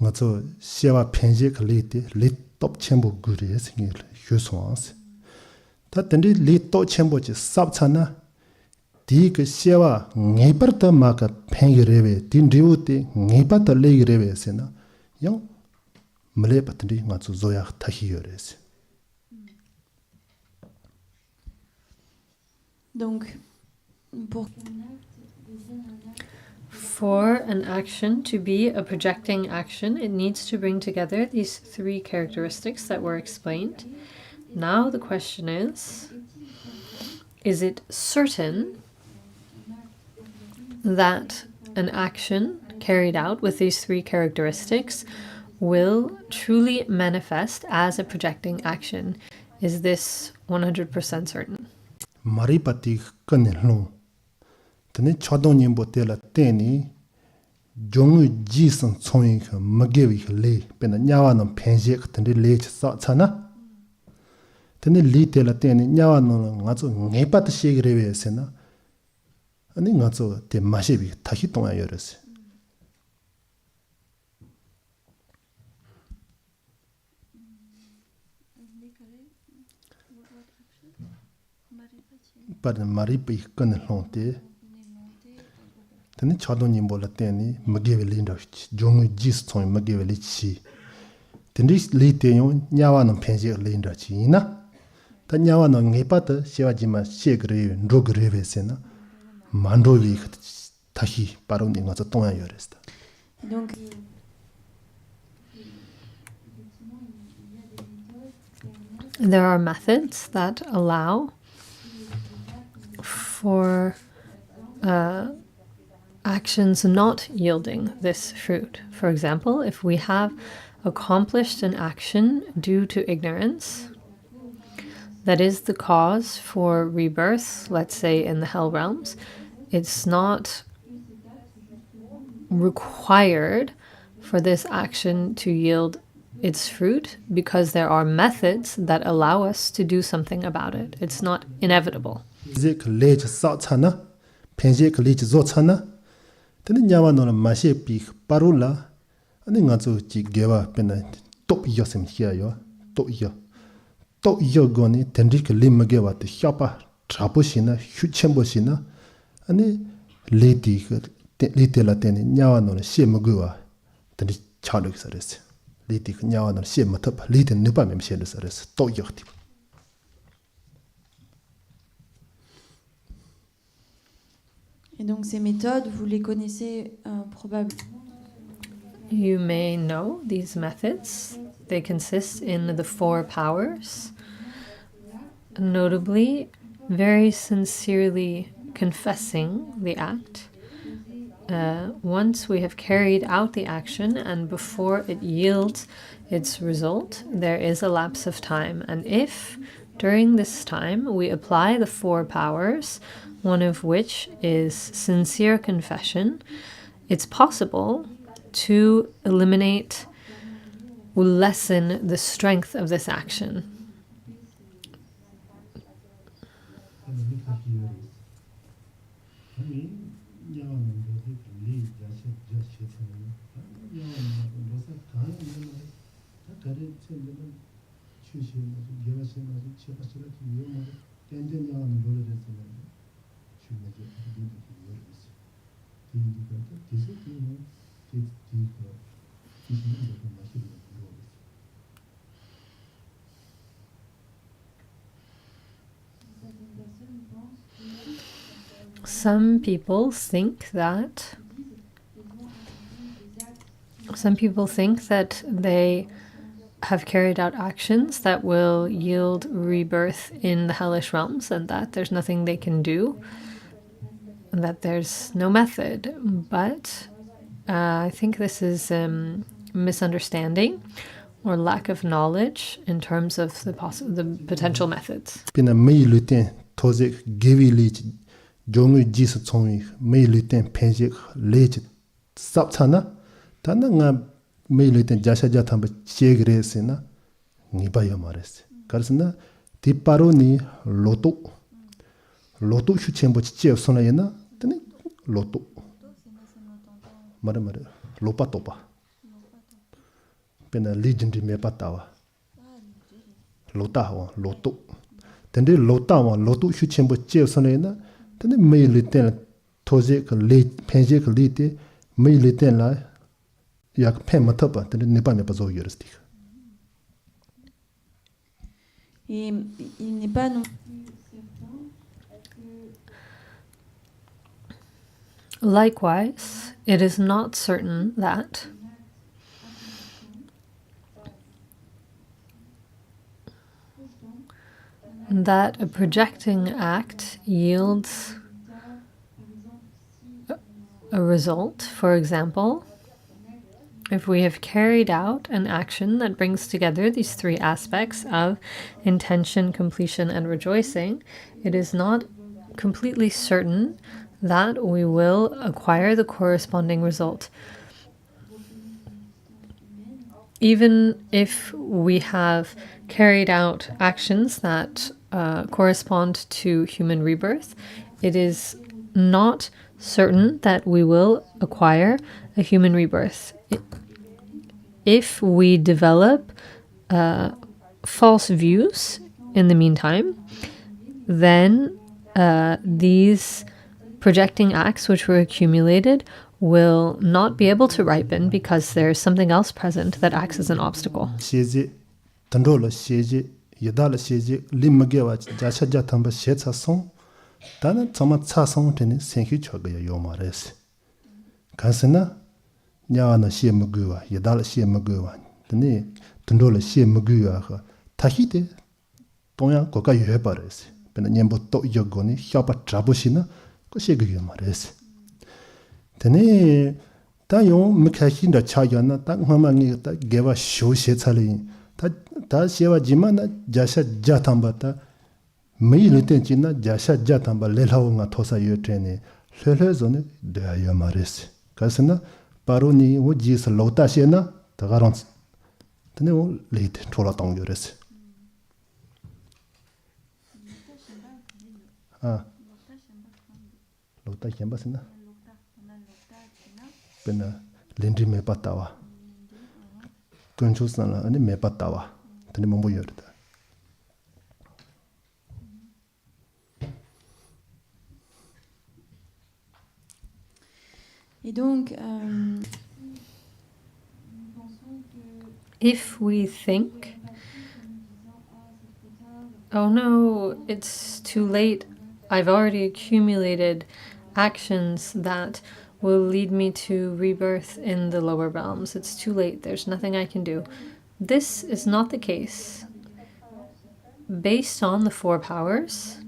ngazo sewa penje khalite le top chenbo gure singil hyo swans. Tatende le top chenbo che sabchana di ke sewa ngebar ta ma ka pheng rewe din riute ngeba ta le rewe sena yo male patri ngazo zoya thahi yores. For an action to be a projecting action, it needs to bring together these three characteristics that were explained. Now the question is it certain that an action carried out with these three characteristics will truly manifest as a projecting action? Is this 100% certain? Maripati kanilung. Tene chodong nyimbo tela teni jongu jisan tsongi ka magewi ka le pena nyawa nang penje ka tene le sa tsana. Tene li tela teni nyawa nang nga tso ngepa ta shegi rewe se na. Ani nga tso te mashebi tahi tonga yorese. Par maripi kanilung te tene chodong nyimbo la teni magewi linda jongu jis tsongi magewi le chi. Tene li te yon nyawa nang penje ka linda chi ina. Ta nyawa nang ngepa ta shewa jima shegi rewe ndrogi rewe se na. Mandovi tahi paroni nga tso tonga yorese. Donc, There are methods that allow for actions not yielding this fruit. For example, if we have accomplished an action due to ignorance, that is the cause for rebirth, let's say in the hell realms, it's not required for this action to yield its fruit because there are methods that allow us to do something about it. It's not inevitable. Zik lech sa tsana, penjek lech zo tsana, tene nyawa no mashe pi parula, ani nga zo chi gewa pena top yo sem hia yo, top yo. Top yo goni tenrik lim gewa te hyapa trapo shina, huchenbo shina, ani leti la tene nyawa no she mguwa, tene chalo sares. Leti nyawa no she matap, leti nipa mem she sares, top yo tip. et donc ces méthodes, vous les connaissez probablement. You may know these methods. They consist in the 4 powers, notably very sincerely confessing the act. Once we have carried out the action and before it yields its result, there is a lapse of time. And if during this time we apply the 4 powers, one of which is sincere confession, it's possible to eliminate or lessen the strength of this action. Some people think that they have carried out actions that will yield rebirth in the hellish realms and that there's nothing they can do, and that there's no method. But I think this is misunderstanding or lack of knowledge in terms of the potential methods. Pina mei luten tozek gewi lich jongu jis tsongi mei luten penjek lech sapchana tana nga mei luten jasha jatamba chegre sena ngiba yamares karsna tiparo ni loto shuchembo chiche sona yena tane loto mare lopa topa pena legendary me patawa lota wa loto tende lota wa loto shuchembo che sona yena tane mei luten toze ka le penje ka lite mei luten la yak pen matapa tende ne pa me pazo yoristik. Et il n'est pas non Likewise, it is not certain that a projecting act yields a result. For example, if we have carried out an action that brings together these three aspects of intention, completion, and rejoicing, it is not completely certain that we will acquire the corresponding result. Even if we have carried out actions that correspond to human rebirth, it is not certain that we will acquire a human rebirth. If we develop false views in the meantime, then these projecting acts which were accumulated will not be able to ripen because there's something else present that acts as an obstacle. Nyana xie mguwa, yadala xie mguwa, tani tundola xie mguwa ha, tahite tongyang koka yueba resi. Pena nyembo to yogo ni xiaopa trabushi na ko xie guyo ma resi. Tani ta yung mkaxin da chaya na ta ngama ngi ta gewa shio xie chali, ta xiewa jima na jasha jatamba ta mei luten chi na jasha jatamba lelhawo nga tosa yu treni, lele zone dea yu ma resi. Kasina Paroni wo jis lota xena tagarons tene wo late chola tong yores lota xemba sina pena lendri me patawa konchu sana ani me patawa tene mombo yorda. Et donc, if we think, oh no, it's too late, I've already accumulated actions that will lead me to rebirth in the lower realms, it's too late, there's nothing I can do. This is not the case. Based on the four powers,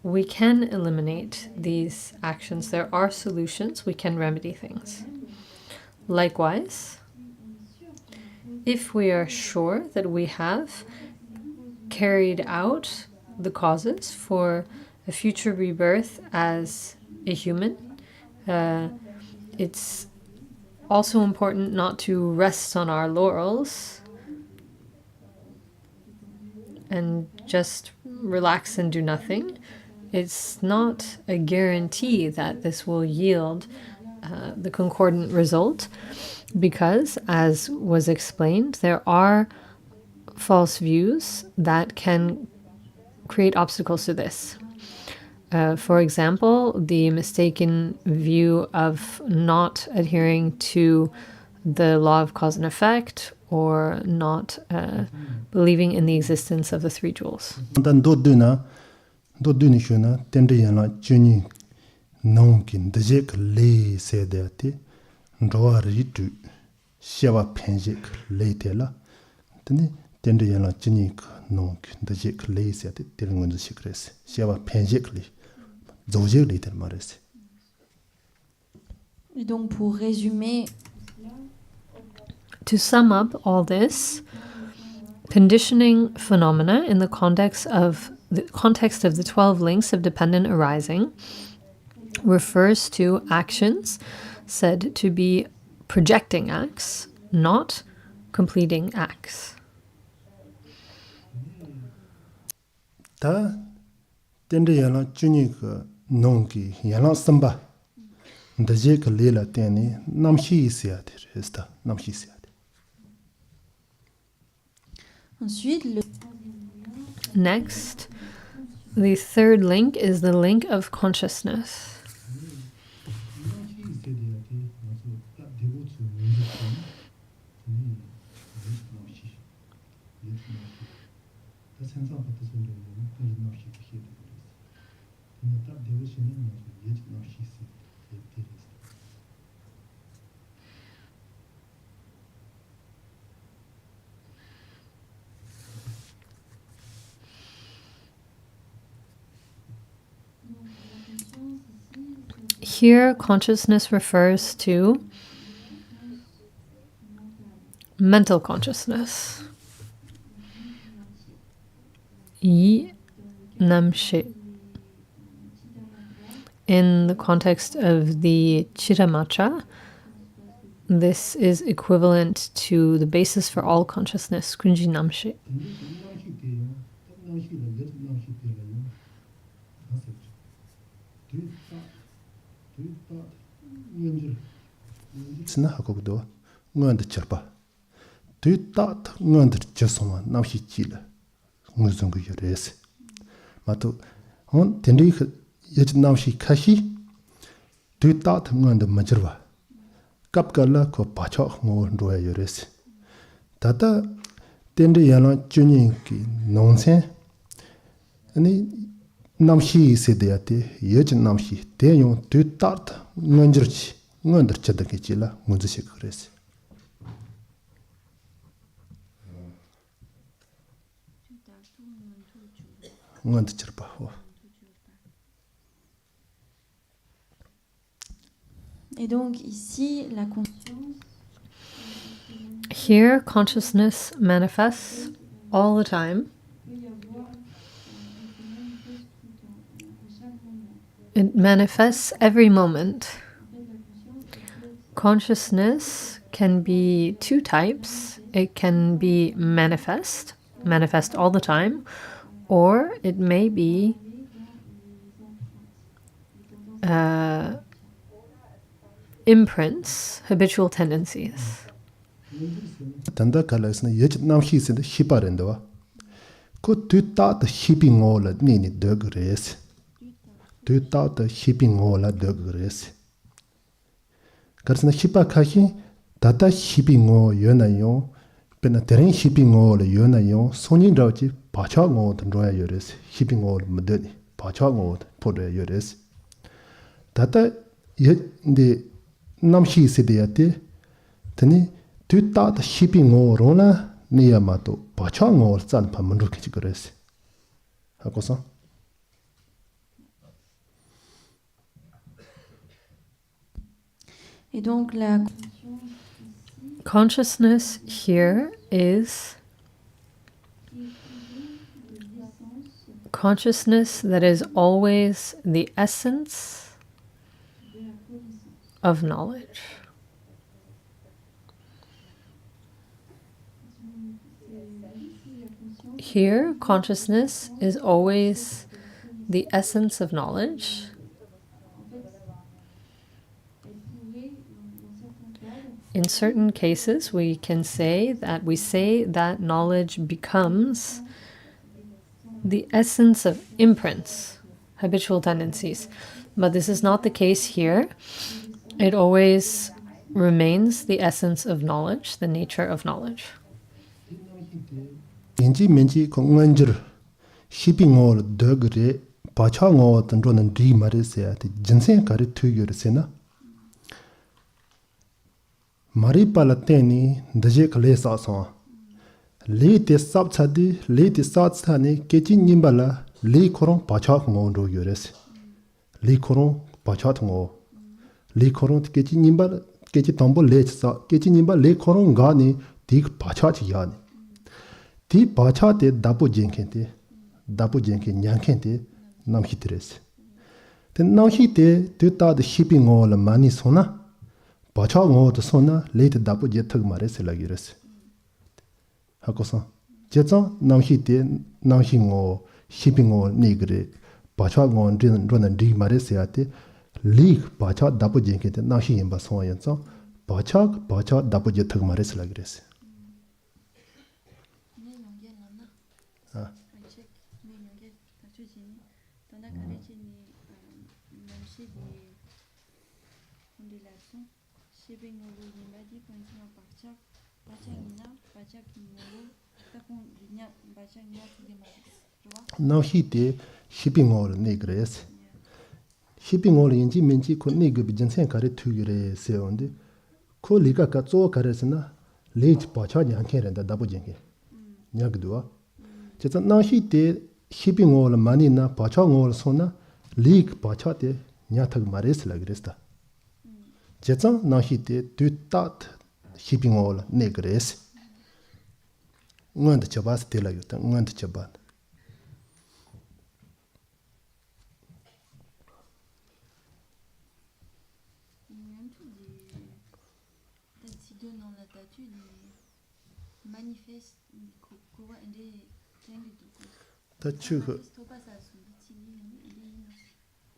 we can eliminate these actions. There are solutions. We can remedy things. Likewise, if we are sure that we have carried out the causes for a future rebirth as a human, it's also important not to rest on our laurels and just relax and do nothing. It's not a guarantee that this will yield the concordant result because, as was explained, there are false views that can create obstacles to this. For example, the mistaken view of not adhering to the law of cause and effect or not believing in the existence of the three jewels. Do duni shuna tende yana juni nongkin dejek le sedati ndoa ritu shewa penjek le tela tene tende yana juni nongkin dejek le sedati telingun shikres shewa penjek le zoje le tel mares. Et donc pour résumer, to sum up all this, conditioning phenomena in the context of the 12 links of dependent arising refers to actions said to be projecting acts, not completing acts. Ta tende yana juni nongki yana samba dejek le la teni namshi siat resta namshi siat. Next, the third link is the link of consciousness. Here, consciousness refers to mental consciousness. Yi namshe. In the context of the Chitamacha, this is equivalent to the basis for all consciousness, Kunji namshe. Sina hakogdo ngand cherpa. Tu tat ngand chesoma namshi chile. Nguzungu yores. Mato on tendi yet namshi kashi. Tu tat ngand majrwa. Kapkala ko pacha ngo ndoya yores. Tata tendi yana chunin ki nonsen. Ani namshi sedeyate yet namshi teyon tu tat nganjirchi. Ngandar chadaki chila ngunzishik kres. Ngand chirpa ho. Et donc ici, la conscience. Here, consciousness manifests all the time. It manifests every moment. Consciousness can be two types. It can be manifest all the time, or it may be imprints, habitual tendencies. Tanda kalasna yech namshi sinde hiparendo. Ko tu ta the hipping all nini dogres. Tu ta the hipping all dogres. Karsna hipa kahi tata hipping all yonayo. Pena terrain hipping all yonayo. Sonin rauchi pacha ngod roya yores. Hipping all madani. Pacha ngod poda yores. Tata yech de namshi sideyate. Tani tu ta the hipping all rona niyamato pacha ngod san pa mandu kichigores. Hakosa? Et donc la consciousness here is consciousness that is always the essence of knowledge. Here, consciousness is always the essence of knowledge. In certain cases, we say that knowledge becomes the essence of imprints, habitual tendencies. But this is not the case here. It always remains the essence of knowledge, the nature of knowledge. Inji menji ko nganjir shipping all dogre pacha ngo tan ron di mare se ati jinsen kare tu yor se na mari palateni daje kale sa so le te sab chadi le te sa chani kechi nimbala le koron pacha ngo ro yores le koron pacha ngo le koron kechi nimbala kechi tombo le sa kechi nimbala le koron ga ni dik pacha chi ya ni Ti pacha te dapu jenken nyanken te namhi tres. Te namhi te tu ta de shipping ngo la mani sona, pacha ngo to sona late dapu jetag mare se lagires. Hakosa. Jetson namhi te namhi ngo shipping ngo nigre, pacha ngo run di mare se ate, leak pacha dapu jenken te namhi imba sona yanson, pacha dapu jetag mare se lagires. Now he did shipping all negres. Shipping all in Jiminji could nigger be Jensen carry 2 years say on the Koliga Katso Caresna, late Pacha Yanker and the double jenke. Nyagdua. Just now he did shipping all money na Pacha all sona, leak Pachate, Nyatag Maris la Gresta. Jetson now he did do that shipping all negres. ngon de chabas tela yuta ngon de chaban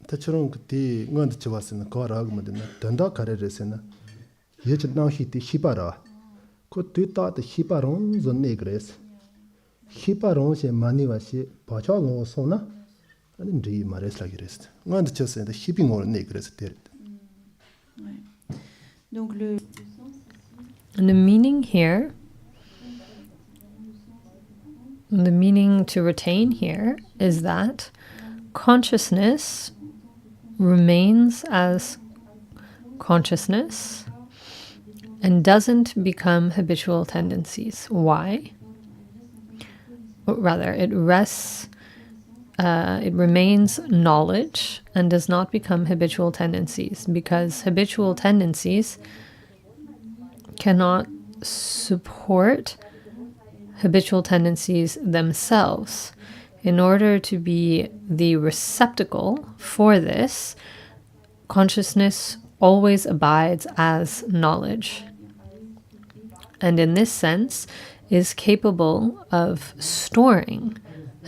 tachurong ti ngon de chabas na ko rag ma de na danda kare resena ye chna hi ti hipara ko tu ta de hiparong zon negres hiparong se mani wa se pa cha ngo so na ani ri mares la gires ngon de chase de hiping or negres ter. Donc And the meaning here, the meaning to retain here is that consciousness remains as consciousness and doesn't become habitual tendencies. Why? Or rather, it remains knowledge and does not become habitual tendencies, because habitual tendencies cannot support habitual tendencies themselves. In order to be the receptacle for this, consciousness always abides as knowledge, and in this sense is capable of storing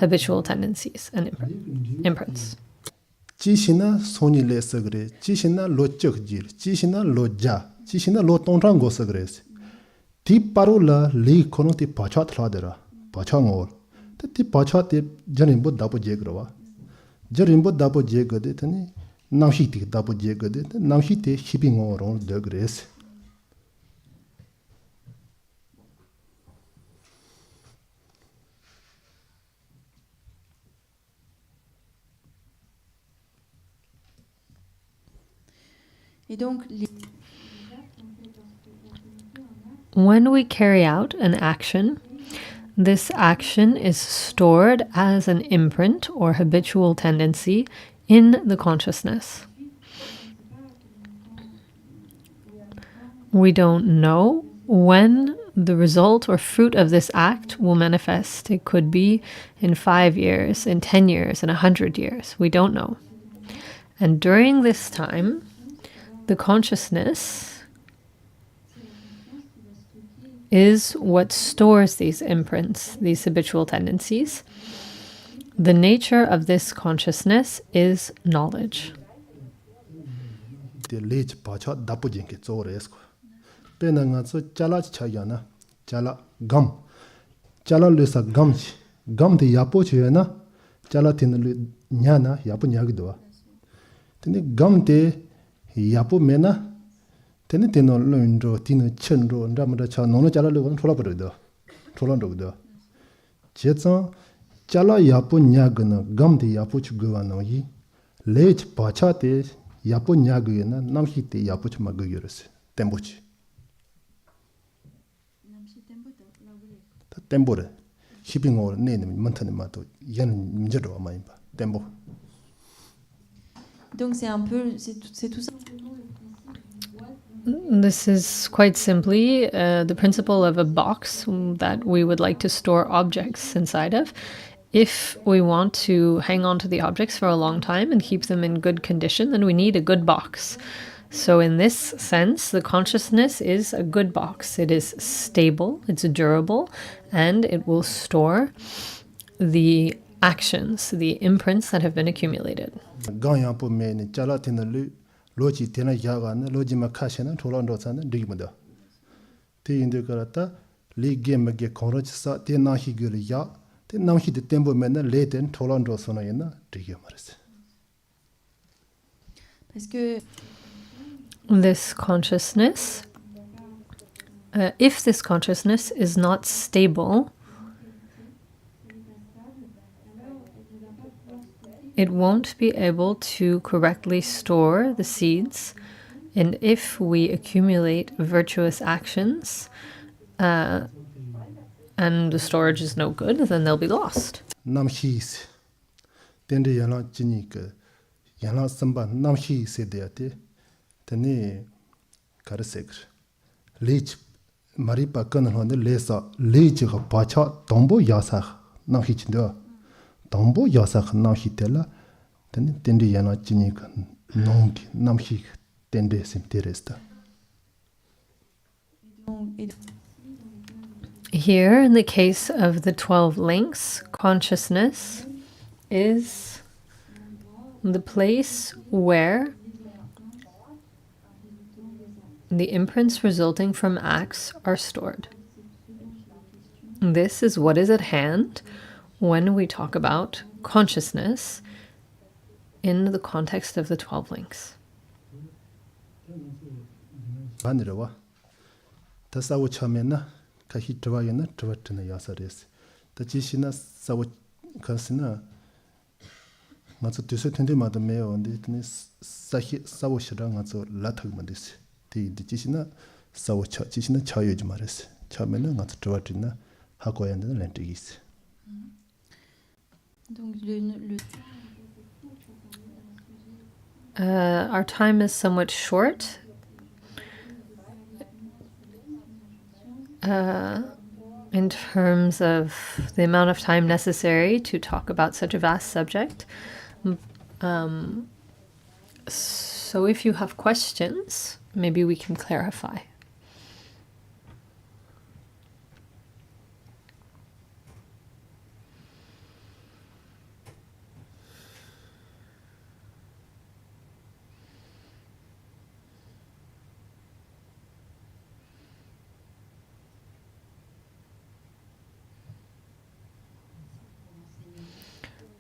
habitual tendencies and imprints. Chishina soni le sagre, chishina lo chokjir, chishina lo ja, chishina lo tongchang go sagres. Ti parula li kono ti pachat ladera, pachangor. Ti pachat ti jarimbo dapo jegrowa. Jarimbo dapo jegade tani namshi ti dapo jegade, namshi ti shipping on de grace. et donc when we carry out an action, this action is stored as an imprint or habitual tendency in the consciousness. We don't know when the result or fruit of this act will manifest. It could be in 5 years, in 10 years, in 100 years. We don't know. And during this time, the consciousness is what stores these imprints, these habitual tendencies. The nature of this consciousness is knowledge. The lech pacha dapo jenke zores ko. Pena nga so chala chayana, chala gam. Chala lesa gam chi. Gam de yapo chayana, chala tin nyana yapo nyagidwa. Tene gam de yapo mena, tene teno loindro, tino chenro, ndamada cha nono chala lewan thola parida. Thola ndogda. Jetsan chala yapo nyagana, gam de yapo chugwa no yi. Lech pacha te yapo nyagana, namshi te yapo chumaguyurus. Tembochi. Tembore. Shipping or name montane mato. Yan mjero amaimba. Tembo. donc c'est un peu c'est tout ça. This is quite simply the principle of a box that we would like to store objects inside of. If we want to hang on to the objects for a long time and keep them in good condition, then we need a good box. So in this sense, the consciousness is a good box. It is stable, it's durable, and it will store the actions, the imprints that have been accumulated. Ganyapo meni chala tinalu loji tena yagana loji makashena tolando sana digmada. Te indu karata li game ge konroch sa te nahi guri ya te nahi de tembo mena leten tolando sona yena digmares. Parce que This consciousness, if this consciousness is not stable, it won't be able to correctly store the seeds. And if we accumulate virtuous actions and the storage is no good, then they'll be lost. Namhis. Tende yana jinika yana samba namhi se deate. Tene karasekr. Maripa Kanhonde Lesa, Lejiga Pacha, Tombo Yasach, now Hitchindo. Tombo Yasach now Hitella, then Tendi Yana Chinik, Nongi, Namhik, Tende Simteresta. Here, in the case of the 12 links, consciousness is the place where the imprints resulting from acts are stored. This is what is at hand when we talk about consciousness in the context of the 12 links. Banirawa Tasawu Chamena, Kahitrawayana, Travatana Yasaris. The Chishina Sawu Kasina. Matsu Tusetendi Madameo and this Sahi Sawushara Matsu Latagmadis. The Chishina Sawacha Chishina Chayuj Maris. Chamena, not Travatina, Hakoy and the Lentigis. Our time is somewhat short. In terms of the amount of time necessary to talk about such a vast subject. So if you have questions, maybe we can clarify.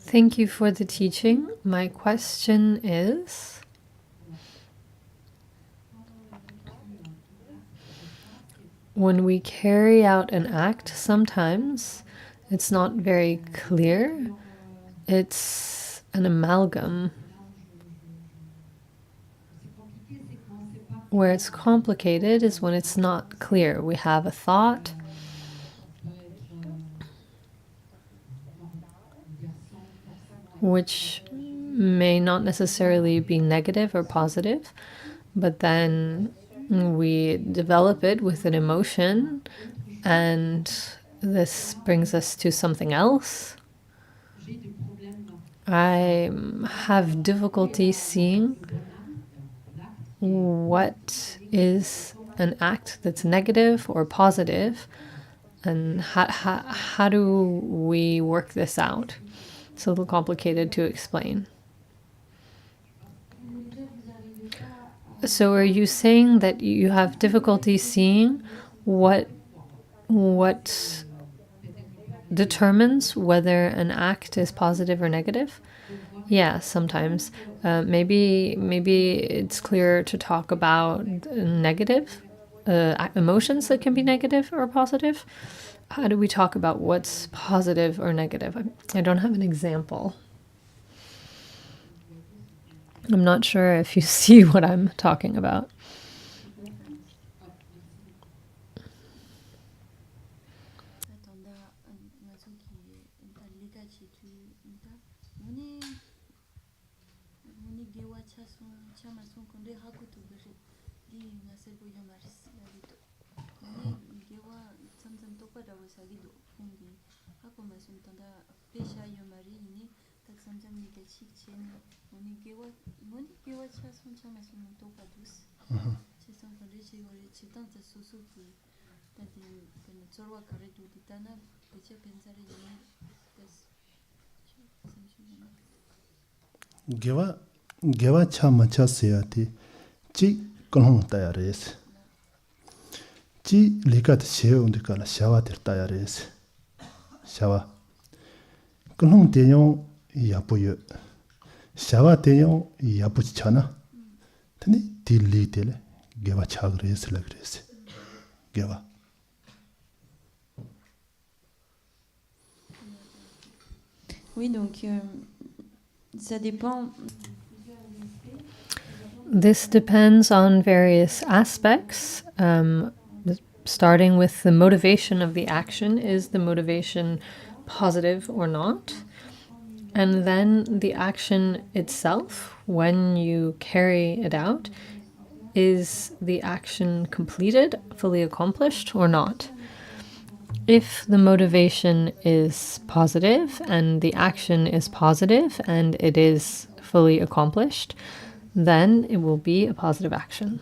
Thank you for the teaching. My question is, when we carry out an act, sometimes it's not very clear. It's an amalgam. Where it's complicated is when it's not clear. We have a thought, which may not necessarily be negative or positive, but then we develop it with an emotion, and this brings us to something else. I have difficulty seeing what is an act that's negative or positive, and how do we work this out? It's a little complicated to explain. So are you saying that you have difficulty seeing what determines whether an act is positive or negative? Yeah, sometimes. Maybe it's clearer to talk about negative emotions that can be negative or positive. How do we talk about what's positive or negative? I don't have an example. I'm not sure if you see what I'm talking about. Gewa chama chasiyati chi kolhong tayares. Chi likat sheo undikala shawa tir tayares. Shawa. Kolhong tenyong yapuyo. Shawa tenyong yapuch chana. Tani tilli tele gewa chagres lagres. Gewa. Oui, donc ça dépend. This depends on various aspects. Starting with the motivation of the action. Is the motivation positive or not? And then the action itself, when you carry it out, is the action completed, fully accomplished, or not? If the motivation is positive and the action is positive and it is fully accomplished, then it will be a positive action.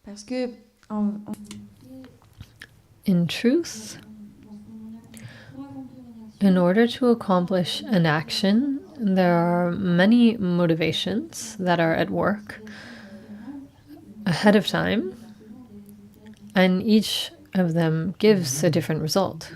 Parce que in truth, in order to accomplish an action, there are many motivations that are at work ahead of time, and each of them gives a different result.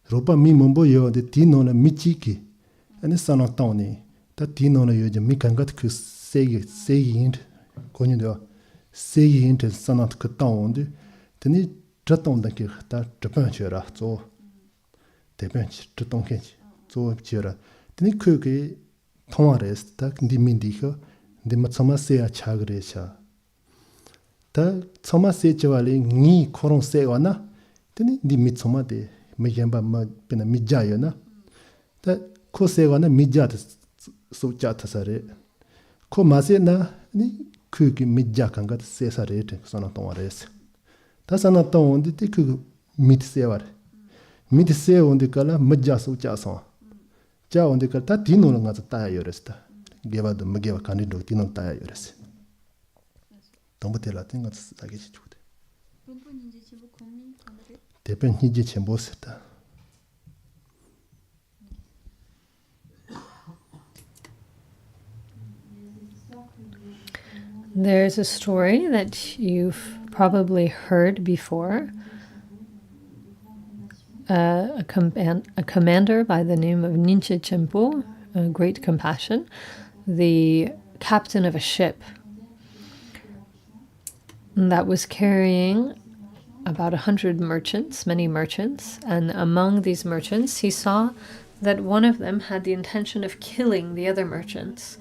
Ropa mi mombo yo de tino na michiki ane sana tawni ta tino na yo je mi kangat ku segi int konyu de segi int sana ku tawndi teni traton da ki ta trapan chera zo depen traton ken zo chera teni ku ke thwares ta ndi mindi ko ndi matsama se a chagre cha ta tsama se chawale ni koron se wana teni ndi mitsama de Mipham ma pena mijayo na ta ko sega na mijat so chat sare ko mase na ni ku ki mijja kanga se sare te sona ton res ta sana ton de te ku mit se war mit se onde kala mijja so cha so cha onde kala ta dino nga ta ya yoresta geva de mgeva kandido dino ta ya yores tombote la tinga sa ge chi chude Dependent Origination. There's a story that you've probably heard before. A commander by the name of Ninche Khenpo, a great compassion, the captain of a ship that was carrying about 100 merchants, many merchants, and among these merchants he saw that one of them had the intention of killing the other merchants.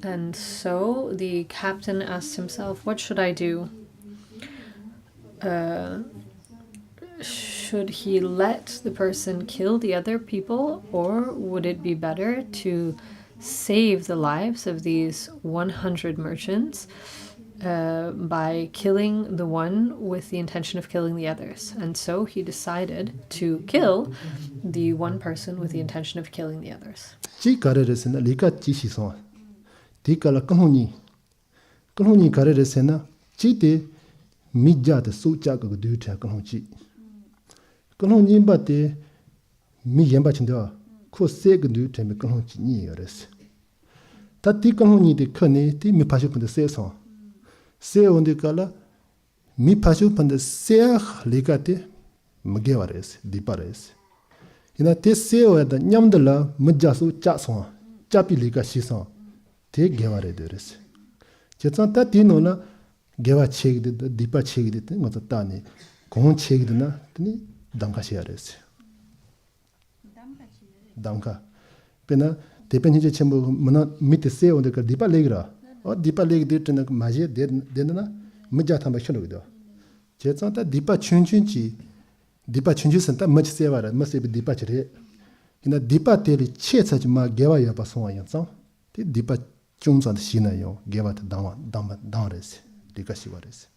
And so the captain asked himself, what should I do? Should he let the person kill the other people, or would it be better to save the lives of these 100 merchants by killing the one with the intention of killing the others? And so he decided to kill the one person with the intention of killing the others. Se onde kala mi pashu pande se legate mgewares dipares ina te se o da nyamdala mjasu chaso chapi lega shisa te geware deres chetsan ta tino na gewa chegde dipa chegde te ngota tani gon chegde na tni damka shiares damka pena Dependent Origination mana mit se onde ka dipa legra or dipa leg de tna maje de na mja thamba shino do che cha ta dipa chunchun chi dipa chunchu san ta mach se wara mase bi dipa chre ina dipa te li che cha ma gewa ya pa so ya cha ti dipa chung san shi na yo gewa ta dang res dika shi wares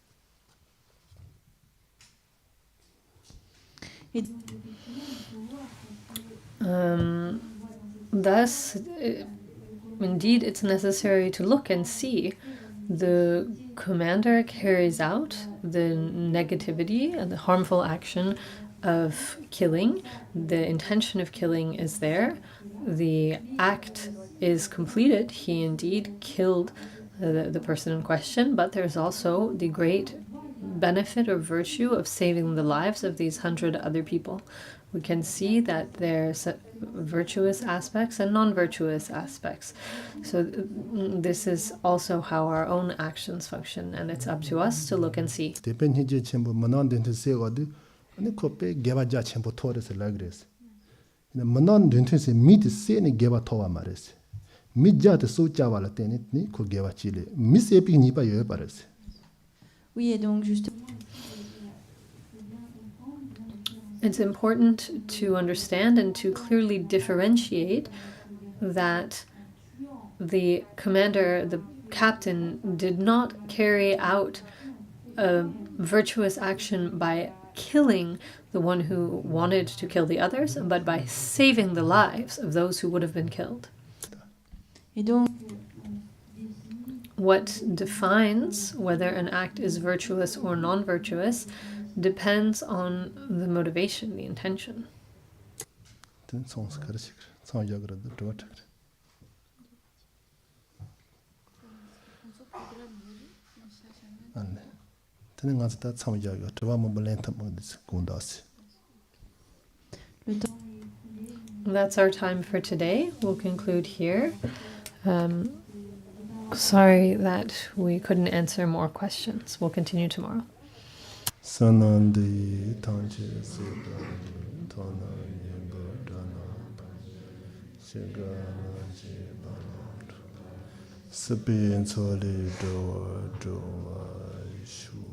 Thus, indeed, it's necessary to look and see. The commander carries out the negativity and the harmful action of killing. The intention of killing is there. The act is completed. He indeed killed the person in question, but there's also the great benefit or virtue of saving the lives of these 100 other people. We can see that there's virtuous aspects and non-virtuous aspects. So this is also how our own actions function, and it's up to us to look and see. Dependent Chenpo Manan Dente Segadu, and the Cope Gavaja Chenpo Torres Lagres. The Manan Dente se meet Seni Gava Toa Mares. Midja the Sochavala Tenet ni ko Gava Chile. Miss Epi Nipa Yopares. Oui, et donc justement. It's important to understand and to clearly differentiate that the commander, the captain, did not carry out a virtuous action by killing the one who wanted to kill the others, but by saving the lives of those who would have been killed. Et donc, what defines whether an act is virtuous or non-virtuous depends on the motivation, the intention. That's our time for today. We'll conclude here. Sorry that we couldn't answer more questions. We'll continue tomorrow. Sanandi Tanche Sidan Tona Yembodana Shigana Jibanot Sabin Soli Doa Shu.